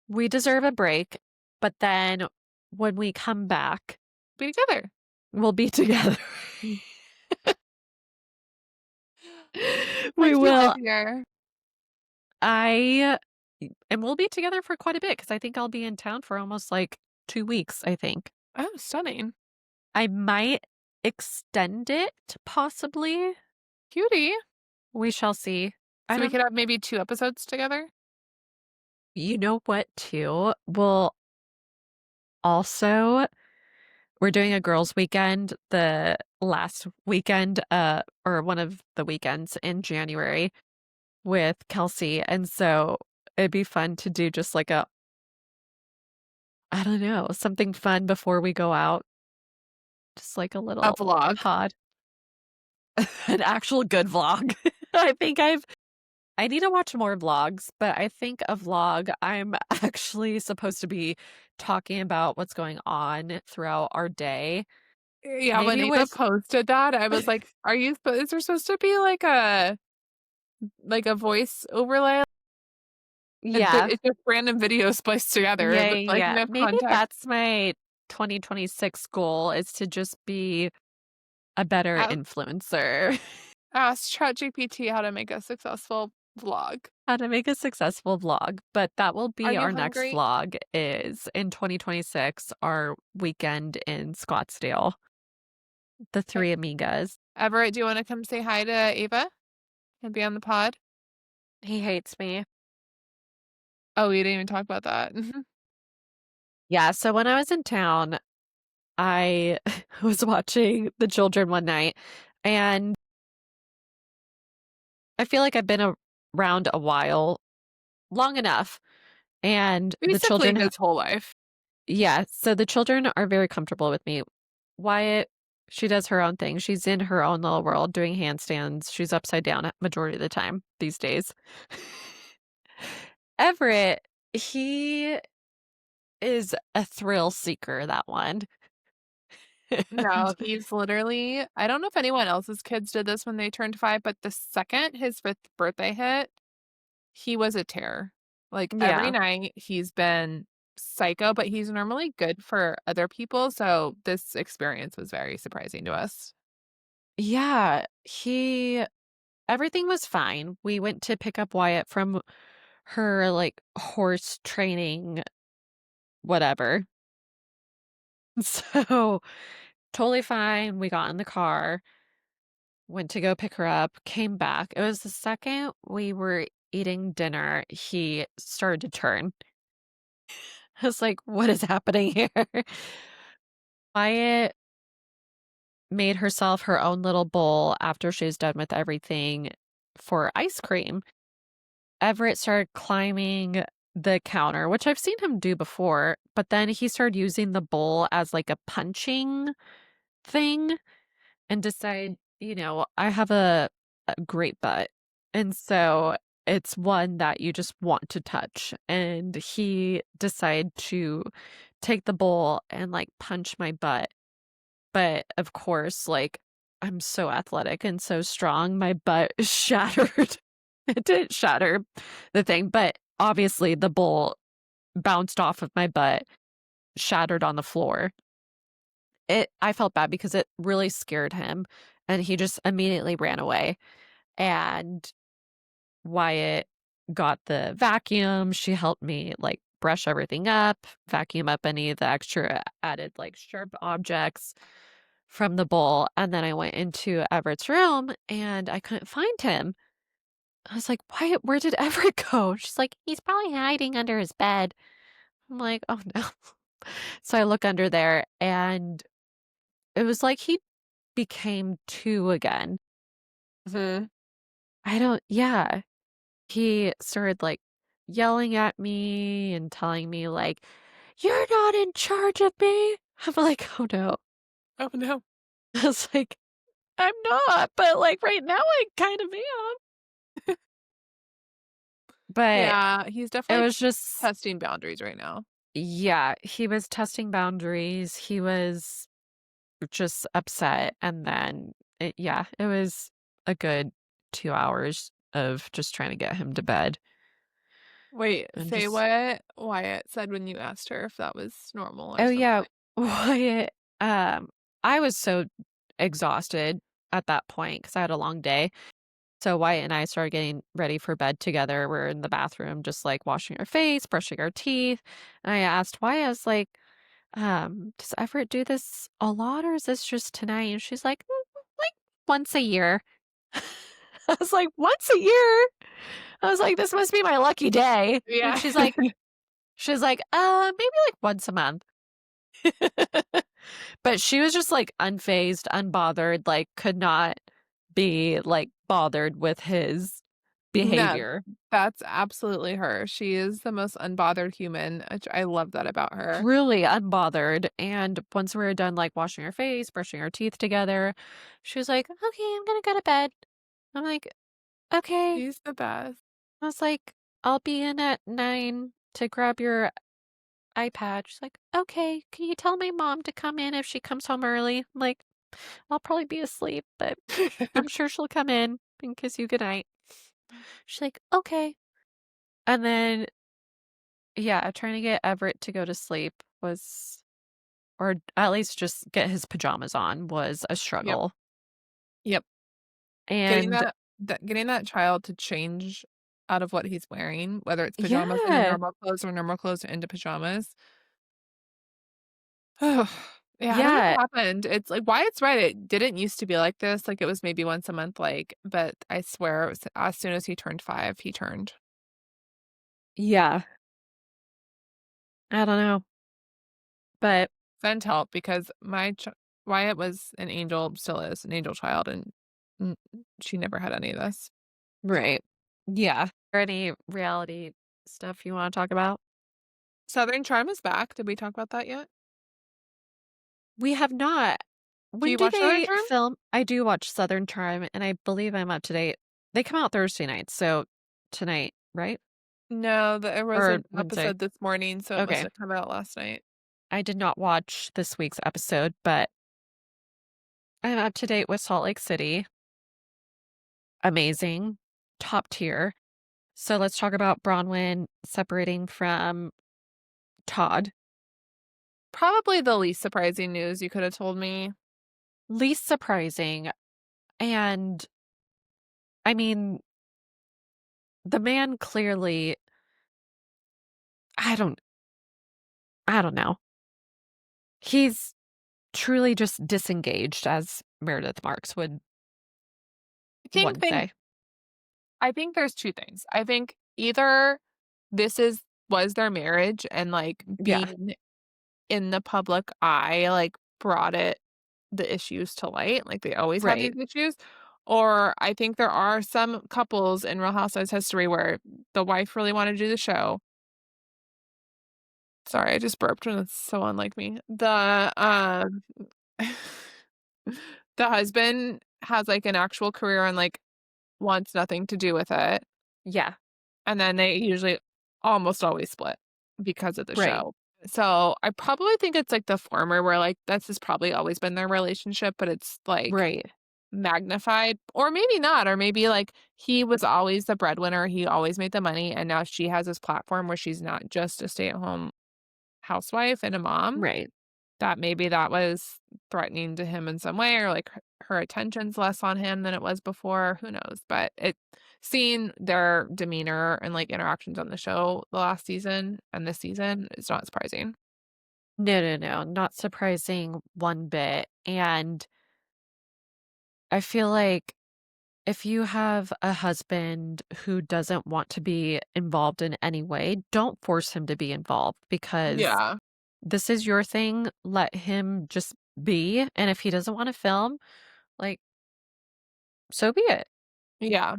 We deserve a break, but then when we come back, Be together. we'll be together. We Once you live will. here. I and we'll be together for quite a bit because I think I'll be in town for almost, like, 2 weeks, I think. Oh, stunning. I might extend it, possibly. Cutie. We shall see. I So we don't could have maybe 2 episodes together? You know what, too? Well, also, we're doing a girls' weekend the last weekend, or one of the weekends in January with Kelsey, and so it'd be fun to do just like I don't know, something fun before we go out, just like a A little vlog. pod. An actual good vlog. I need to watch more vlogs, but I think a vlog, I'm actually supposed to be talking about what's going on throughout our day. Yeah, when Maybe Ava with posted that, I was like, "Are you supposed is there supposed to be like a voice overlay?" Yeah. It's just random videos spliced together, Yeah, but, yeah, like, yeah. no Maybe context. that's my 2026 goal is to just be a better A influencer. Ask ChatGPT how to make a successful vlog. How to make a successful vlog, but that will Are be you our next hungry? vlog is in 2026, our weekend in Scottsdale, the Okay. three amigas. Everett, do you wanna come say hi to Ava and be on the pod? He hates me. Oh, we didn't even talk about that. Yeah, so when I was in town, I was watching the children one night, and I feel like I've been around a while, long enough, and the Basically children his whole life. yeah, so the children are very comfortable with me. Wyatt, she does her own thing. She's in her own little world doing handstands. She's upside down a majority of the time these days. Everett, he is a thrill seeker, that one. No, And he's literally I don't know if anyone else's kids did this when they turned 5, but the second his 5th birthday hit, he was a terror. Like, every yeah. night, he's been psycho, but he's normally good for other people, so this experience was very surprising to us. Yeah, everything was fine. We went to pick up Wyatt from her like horse training, whatever. So totally fine. We got in the car, went to go pick her up, came back. It was the second we were eating dinner, he started to turn. I was like, what is happening here? Wyatt made herself her own little bowl after she was done with everything for ice cream. Everett started climbing the counter, which I've seen him do before, but then he started using the bowl as like a punching thing and decided, I have a great butt. And so it's one that you just want to touch. And he decided to take the bowl and like punch my butt. But of course, like I'm so athletic and so strong, my butt shattered. It didn't shatter the thing, but obviously the bowl bounced off of my butt, shattered on the floor. I felt bad because it really scared him and he just immediately ran away. And Wyatt got the vacuum. She helped me like brush everything up, vacuum up any of the extra added like sharp objects from the bowl. And then I went into Everett's room and I couldn't find him. I was like, Wyatt, where did Everett go? She's like, he's probably hiding under his bed. I'm like, oh no. So I look under there and it was like he became two again. Mhm. Yeah. He started like yelling at me and telling me like, "You're not in charge of me." I'm like, "Oh no." Oh, no. I was like, "I'm not, but like right now I kind of am." But Yeah, he's it definitely was just testing boundaries right now. yeah, he was testing boundaries. He was just upset and then it was a good 2 hours of just trying to get him to bed Wait, and say just what Wyatt said when you asked her if that was normal or oh yeah, something. Wyatt, I was so exhausted at that point because I had a long day. So Wyatt and I started getting ready for bed together. We're in the bathroom, just like washing our face, brushing our teeth. And I asked Wyatt, I was like, Does Everett do this a lot or is this just tonight? And she's like, like once a year. I was like, once a year? I was like, this must be my lucky day. And Yeah. she's like, maybe like once a month. But she was just like unfazed, unbothered, like could not be like bothered with his No, behavior. that's absolutely her. She is the most unbothered human. I love that about her. Truly unbothered. And once we were done like washing our face, brushing our teeth together, she was like, okay, I'm gonna go to bed. I'm like, okay. She's the best. I was like, I'll be in at 9 to grab your iPad. She's like, okay, can you tell my mom to come in if she comes home early? I'm like, I'll probably be asleep, but I'm sure she'll come in and kiss you goodnight. She's like, okay. And then, yeah, trying to get Everett to go to sleep was, or at least just get his pajamas on was a Yep. struggle. Yep. Getting And getting that child to change out of what he's wearing, whether it's pajamas into yeah, normal clothes or normal clothes into pajamas. Yeah, I don't know yeah, what happened. It's like Wyatt's right. It didn't used to be like this. Like it was maybe once a month, but I swear it was as soon as he turned 5, he turned. yeah. I don't know. But Send help because Wyatt was an angel, still is an angel child, and n- she never had any of this. right. Yeah. Any reality stuff you want to talk about? Southern Charm is back. Did we talk about that yet? We have not. Do When you do watch Southern they Charm? film? I do watch Southern Charm, and I believe I'm up to date. They come out Thursday night, so tonight, right? No, there was Or an Wednesday. episode this morning, so it must Okay. have come out last night. I did not watch this week's episode, but I'm up to date with Salt Lake City. Amazing. Top tier. So let's talk about Bronwyn separating from Todd. Probably the least surprising news you could have told me. Least surprising. And I mean, the man clearly, I don't I don't know. He's truly just disengaged, as Meredith Marks would I think one they say. I think there's 2 things. I think either this was their marriage and, like, Yeah, being in the public eye, like, brought the issues to light, like, they always have right. these issues, or I think there are some couples in Real Housewives history where the wife really wanted to do the show. Sorry, I just burped, and it's so unlike me. The husband has, like, an actual career and, like, wants nothing to do with it. Yeah, And then they usually almost always split because of the right, show. So, I probably think it's, like, the former where, like, this has probably always been their relationship, but it's, like, right, magnified. Or maybe not, or maybe, like, he was always the breadwinner, he always made the money, and now she has this platform where she's not just a stay-at-home housewife and a mom. right. That maybe that was threatening to him in some way, or, like, her attention's less on him than it was before, who knows? But seeing their demeanor and, like, interactions on the show the last season and this season is not surprising. No, no, no, not surprising one bit. And I feel like if you have a husband who doesn't want to be involved in any way, don't force him to be involved because Yeah. this is your thing. Let him just be. And if he doesn't want to film, like, so be it. Yeah.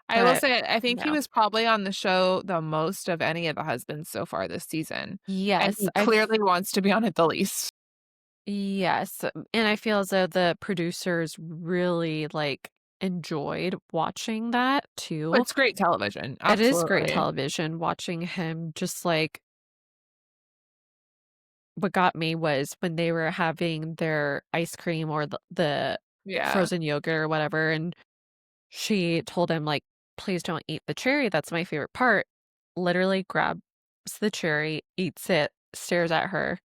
I will But say I think he no. was probably on the show the most of any of the husbands so far this season, and Yes, he clearly wants to be on it the least. yes. And I feel as though the producers really like enjoyed watching that too. It's great television, It is great absolutely. television watching him just like what got me was when they were having their ice cream or the Yeah. frozen yogurt or whatever, and she told him, like, "Please don't eat the cherry, that's my favorite part." Literally grabs the cherry, eats it, stares at her,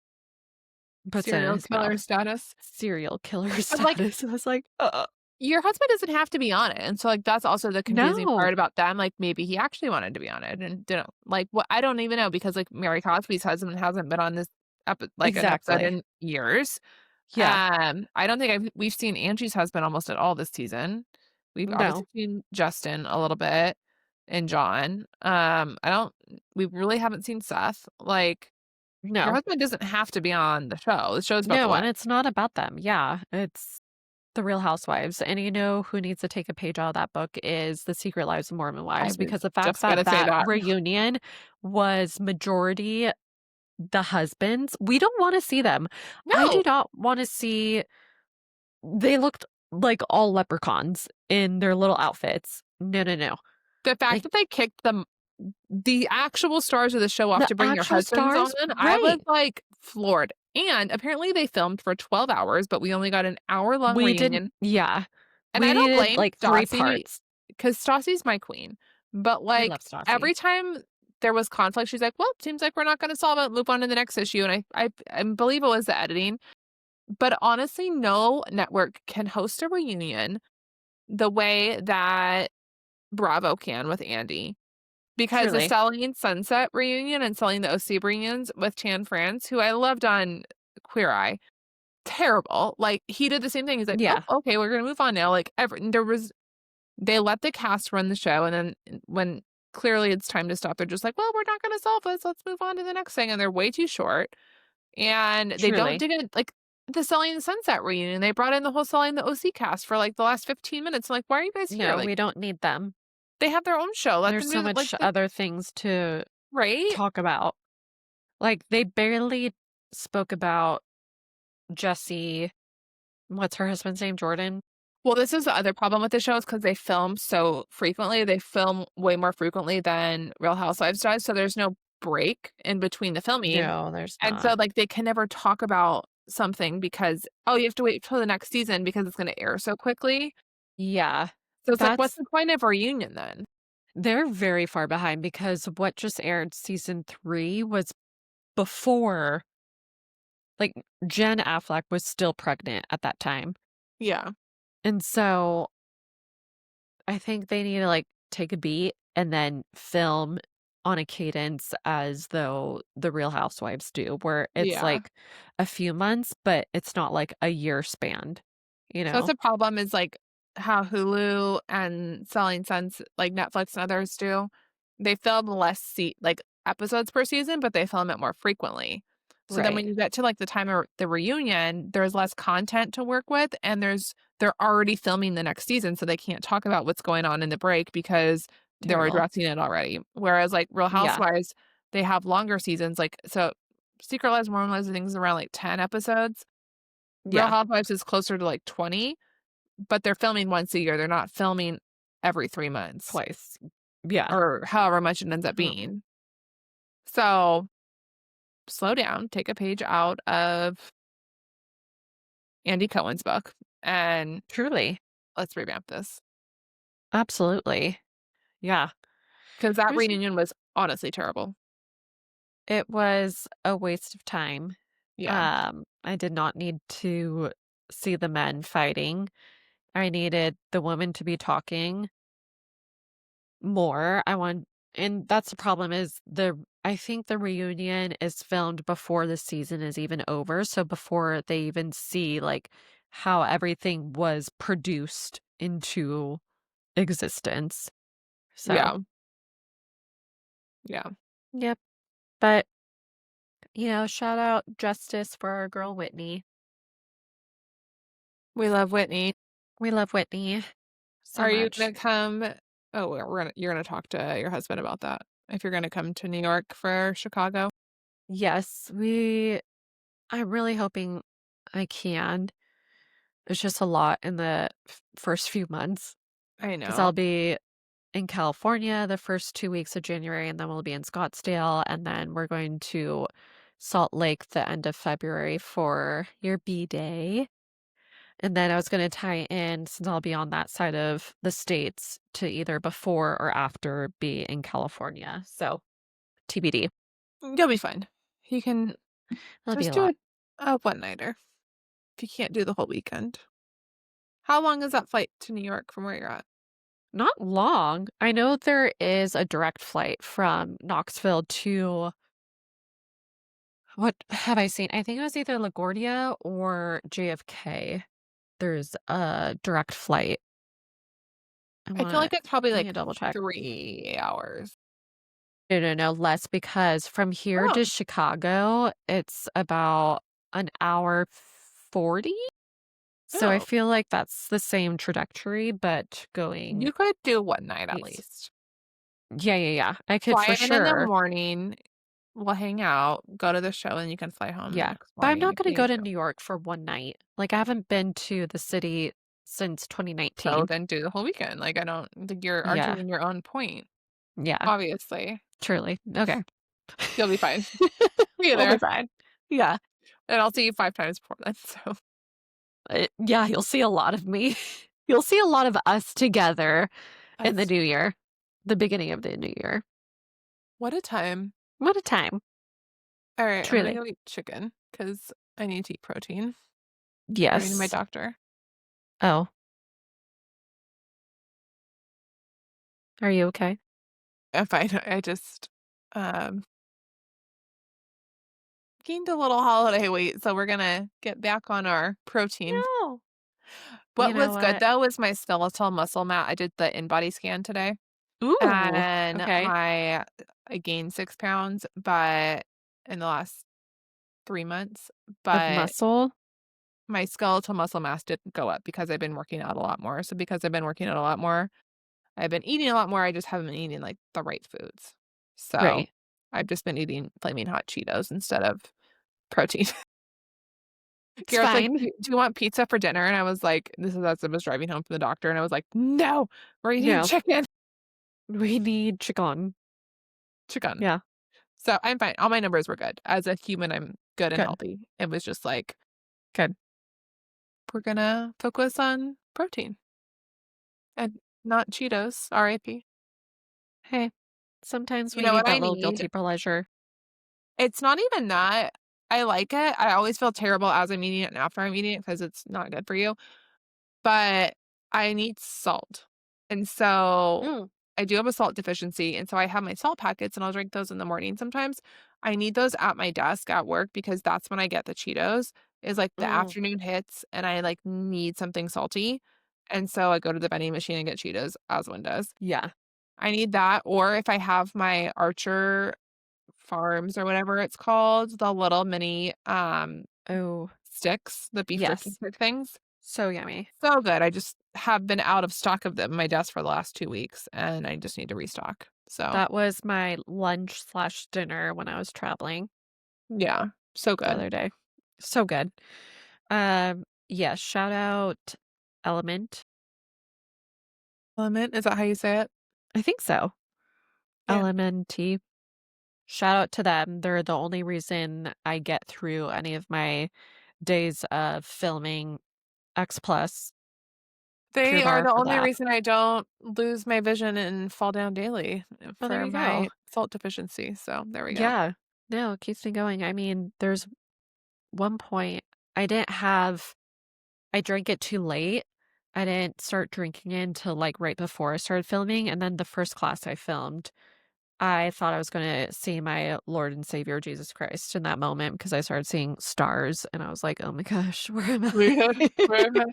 puts it in Serial his killer mouth. status. Serial killer But, like, status. I was like, your husband doesn't have to be on it, and so, like, that's also the confusing no." part about them, like, maybe he actually wanted to be on it and didn't like, what I don't even know because, like, Mary Cosby's husband hasn't been on this like an episode Exactly. in years. Yeah. I don't think we've seen Angie's husband almost at all this season. We've No. obviously seen Justin a little bit and John. I don't we really haven't seen Seth. Like, your No. husband doesn't have to be on the show. The show's about the No, and wedding. it's not about them. Yeah, it's The Real Housewives. And you know who needs to take a page out of that book is The Secret Lives of Mormon I Wives, was because the fact just that gonna say that that. reunion was majority the husbands, we don't want to see them. I do No, not want to see. They looked like all leprechauns in their little outfits. No, no, no. the fact Like that they kicked the actual stars of the show off the to bring their actual husbands on, stars, I was, right? like, floored. And apparently they filmed for 12 hours, but we only got an hour-long We didn't, reunion. yeah. And We I don't needed blame like three Stassi, parts. because Stassi's my queen. But, I like, love Stassi. every time there was conflict, she's like, "Well, seems like we're not gonna solve it. Move on to the next issue." And I believe it was the editing. But honestly, no network can host a reunion the way that Bravo can with Andy. Because the Truly. Selling Sunset reunion and Selling the OC reunions with Chan France, who I loved on Queer Eye, terrible. Like, he did the same thing. He's like, "Oh, Yeah, okay, we're gonna move on now." Like, they let the cast run the show, and then when clearly it's time to stop, they're just like, "Well, we're not gonna solve this. Let's move on to the next thing." And they're way too short. And they don't truly. dig in, like, the Selling Sunset reunion. They brought in the whole Selling the OC cast for like the last 15 minutes. I'm like, why are you guys here? No, Like, we don't need them. they have their own show. Let There's them so do like much other things to right. talk about. Like, they barely spoke about Jesse. What's her husband's name? Jordan? Well, this is the other problem with the show is because they film so frequently. They film way more frequently than Real Housewives does. So there's no break in between the filming. No, there's And so, not. like, they can never talk about something because, oh, you have to wait till the next season because it's going to air so quickly. Yeah, So it's like, what's that's the point of a reunion then? they're very far behind because what just aired season 3 was before, like, Jen Affleck was still pregnant at that time. Yeah. And so I think they need to like take a beat and then film on a cadence as though the Real Housewives do, where it's Yeah. like a few months, but it's not like a year spanned, you So that's know? the problem is like how Hulu and Selling Sense, like Netflix and others do. They film less like episodes per season, but they film it more frequently. So then Right. when you get to like the time of the reunion, there's less content to work with and they're already filming the next season, so they can't talk about what's going on in the break because they're Terrible. addressing it already. Whereas like Real Yeah. Housewives, they have longer seasons. Like so Secret Lives, Mormon Lives, I think is around like 10 episodes. Real Yeah. Housewives is closer to like 20, but they're filming once a year. They're not filming every 3 months Twice. Yeah. or however much it ends up Uh-huh. being. So, slow down, take a page out of Andy Cohen's book, and Truly. let's revamp this Absolutely. Yeah. because that There's reunion was honestly terrible. It was a waste of time. Yeah. I did not need to see the men fighting. I needed the women to be talking more. And that's the problem is I think the reunion is filmed before the season is even over. So before they even see like how everything was produced into existence. So, Yeah. Yeah. yep. But, shout out Justice for our girl Whitney. We love Whitney. We love Whitney so Are you much. gonna come? Oh, you're gonna talk to your husband about that if you're gonna come to New York for Chicago. Yes, I'm really hoping I can. It's just a lot in the first few months I because know. I'll be in California the first 2 weeks of January, and then we'll be in Scottsdale, and then we're going to Salt Lake the end of February for your B Day. And then I was going to tie in, since I'll be on that side of the states, to either before or after be in California. So TBD. You'll be fine. You can That'll be just a do lot. a one-nighter if you can't do the whole weekend. How long is that flight to New York from where you're at? Not long. I know there is a direct flight from Knoxville to What have I seen? I think it was either LaGuardia or JFK. There's a direct flight. I feel like it's probably Let me like double check. 3 hours. No, less because from here Oh, to Chicago, it's about an hour 40. So I oh. feel like that's the same trajectory, but going You could do one night at east. least. Yeah. I could for Fly in the sure. morning. We'll hang out, go to the show, and you can fly home the Yeah. next But I'm morning not if going to you go need to to. New York for one night. Like, I haven't been to the city since So 2019. then do the whole weekend. Like, I don't think you're Yeah. arguing your own point, Yeah. obviously. Truly. Okay. You'll be fine. Be We'll be there. fine. Yeah. And I'll see you 5 times before then, so Yeah, you'll see a lot of me. You'll see a lot of us together in the that's new year, the beginning of the new year. what a time. What a time. Alright, I'm gonna Truly. go eat chicken because I need to eat protein, according to my Yes. doctor. Oh, are you okay? I'm fine. I just, um, gained a little holiday weight, so we're gonna get back on our protein. No. You What know was good, what? though, was my skeletal muscle mass. I did the in-body scan today, Ooh. and Okay. I gained 6 pounds, but in the last 3 months, Of but muscle? my skeletal muscle mass didn't go up because I've been working out a lot more. So because I've been working out a lot more, I've been eating a lot more, I just haven't been eating, like, the right foods. So, Right. I've just been eating flaming hot Cheetos instead of protein. It's Garrett's like, fine. Do you want pizza for dinner?" And I was like, this is as I was driving home from the doctor, and I was like, "No, we're eating No. chicken." We need chicken. Chicken. Yeah. So, I'm fine. All my numbers were good. As a human, I'm good and Good. healthy. It was just like, Good. we're gonna focus on protein and not Cheetos, RIP. Hey, sometimes You we know need what I that little need? guilty pleasure. It's not even that. I like it. I always feel terrible as I'm eating it and after I'm eating it because it's not good for you, but I need salt. And so Mm. I do have a salt deficiency, and so I have my salt packets, and I'll drink those in the morning sometimes. I need those at my desk at work because that's when I get the Cheetos, is, like, the Mm. afternoon hits, and I, like, need something salty, and so I go to the vending machine and get Cheetos, as one does. Yeah. I need that, or if I have my Archer Farms or whatever it's called, the little mini, Oh, sticks, the beef jerky yes. stick things. So yummy. So good. I just have been out of stock of them in my desk for the last 2 weeks, and I just need to restock. So, That was my lunch/dinner when I was traveling yeah, so the good. other day. So good. Yeah, shout out Element. Lemon, is that how you say it? I think so. Yeah. LMNT. Shout out to them. They're the only reason I get through any of my days of filming X Plus. Pure They are bar the for only that. reason I don't lose my vision and fall down daily Oh, there for you go. my salt deficiency, so there we go. Yeah. No, it keeps me going. I mean, there's one point I didn't have I drank it too late. I didn't start drinking it until like right before I started filming. And then the first class I filmed, I thought I was going to see my Lord and Savior Jesus Christ in that moment because I started seeing stars and I was like, oh my gosh, where am Yeah, I? where am I?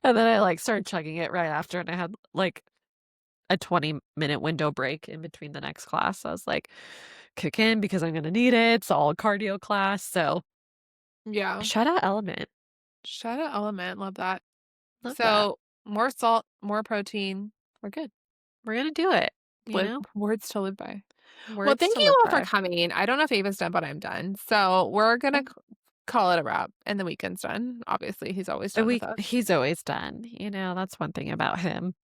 And then I like started chugging it right after and I had like a 20-minute window break in between the next class. I was like, kick in because I'm going to need it. It's all cardio class. So Yeah. shout out Element. Shout out Element, love that. Love that. So, more salt, more protein, we're good. We're going to do it. You Live know, words to live by. Well, words thank to you live all for by. coming. I don't know if Ava's done, but I'm done. So, we're gonna call it a wrap, and the weekend's done. Obviously, he's always done with us. He's always done. You know, that's one thing about him.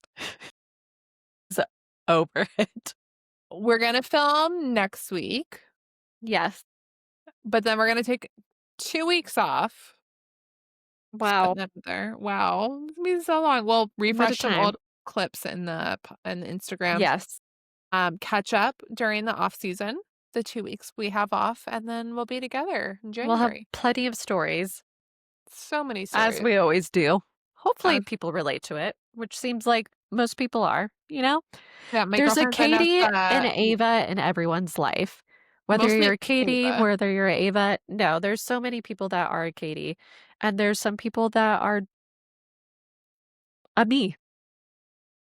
He's over it. We're gonna film next week, Yes. but then we're gonna take 2 weeks off. Just Wow. putting that out there. Wow, it's been so long. We'll What a refresh some time. old clips in the Instagrams. Yes. Catch up during the off season, the 2 weeks we have off, and then we'll be together in We'll have January. plenty of stories, So many as stories. we always do. Hopefully, As people relate to it, which seems like most people are, you know? Yeah, my There's a girlfriend Katie and Vanessa Ava in everyone's life. Whether Mostly you're Katie, Ava. whether you're Ava, no, there's so many people that are Katie, and there's some people that are a me.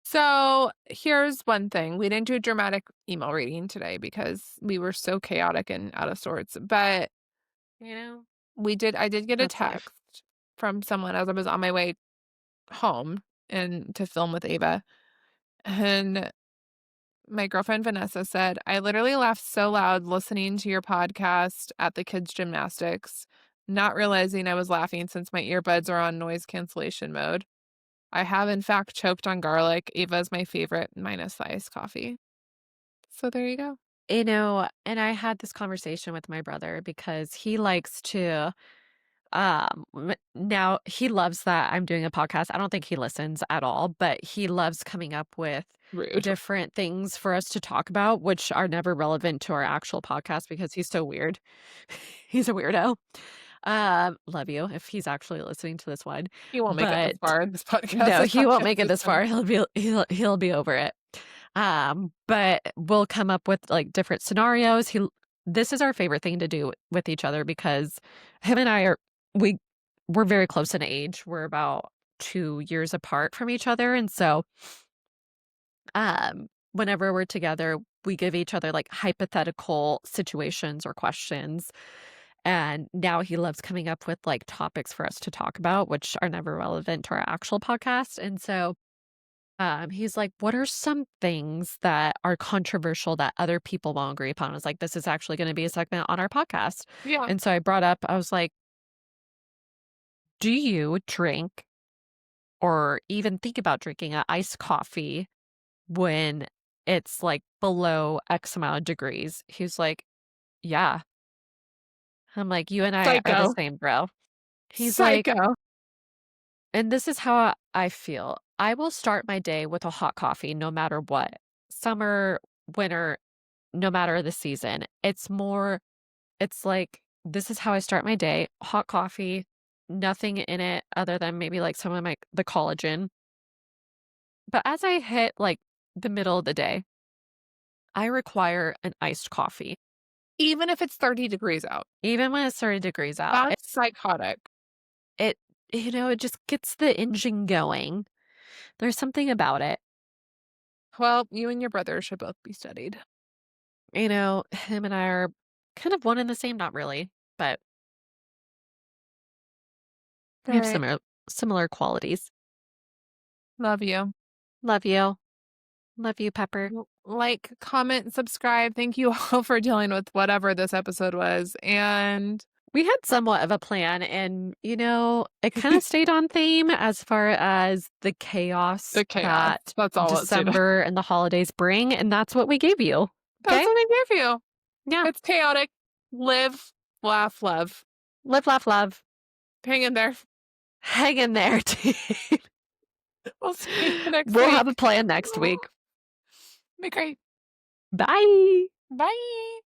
So here's one thing. We didn't do a dramatic email reading today because we were so chaotic and out of sorts. But You know, I did get a that's life. text from someone as I was on my way home and to film with Ava. And my girlfriend Vanessa said, I literally laughed so loud listening to your podcast at the kids' gymnastics, not realizing I was laughing since my earbuds are on noise cancellation mode. I have, in fact, choked on garlic. Ava's my favorite, minus the iced coffee. So there you go. You know, and I had this conversation with my brother because he likes to now he loves that I'm doing a podcast. I don't think he listens at all, but he loves coming up with Rude. different things for us to talk about, which are never relevant to our actual podcast because he's so weird. He's a weirdo. Love you if he's actually listening to this one. He won't make it this But far in this podcast. no, I he thought won't he make it this far. He'll be over it. But we'll come up with like different scenarios. This is our favorite thing to do with each other because him and I we're very close in age. We're about 2 years apart from each other. And so whenever we're together, we give each other like hypothetical situations or questions. And now he loves coming up with like topics for us to talk about, which are never relevant to our actual podcast. And so he's like, what are some things that are controversial that other people won't agree upon? I was like, this is actually going to be a segment on our podcast. Yeah. And so I brought up, I was like, do you drink or even think about drinking an iced coffee when it's like below X amount of degrees? He's like, yeah. I'm like, you and I are the Psycho. same, bro. He's like, Psycho. and this is how I feel. I will start my day with a hot coffee no matter what. Summer, winter, no matter the season. It's like, this is how I start my day. Hot coffee, nothing in it other than maybe like some of the collagen. But as I hit like the middle of the day, I require an iced coffee. Even if it's 30 degrees out. Even when it's 30 degrees out. That's psychotic. It it just gets the engine going. There's something about it. Well, you and your brother should both be studied. Him and I are kind of one and the same, not really, but we have Right. similar qualities. Love you. Love you. Love you, Pepper. Like, comment, subscribe. Thank you all for dealing with whatever this episode was. And We had somewhat of a plan, and it kind of stayed on theme as far as the chaos that That's all it's December and the holidays bring, and that's what we gave you. That's Okay? what I gave you. Yeah. It's chaotic. Live, laugh, love. Live, laugh, love. Hang in there. Hang in there, team. We'll see you next We'll week. have a plan next week. Be great. Bye. Bye.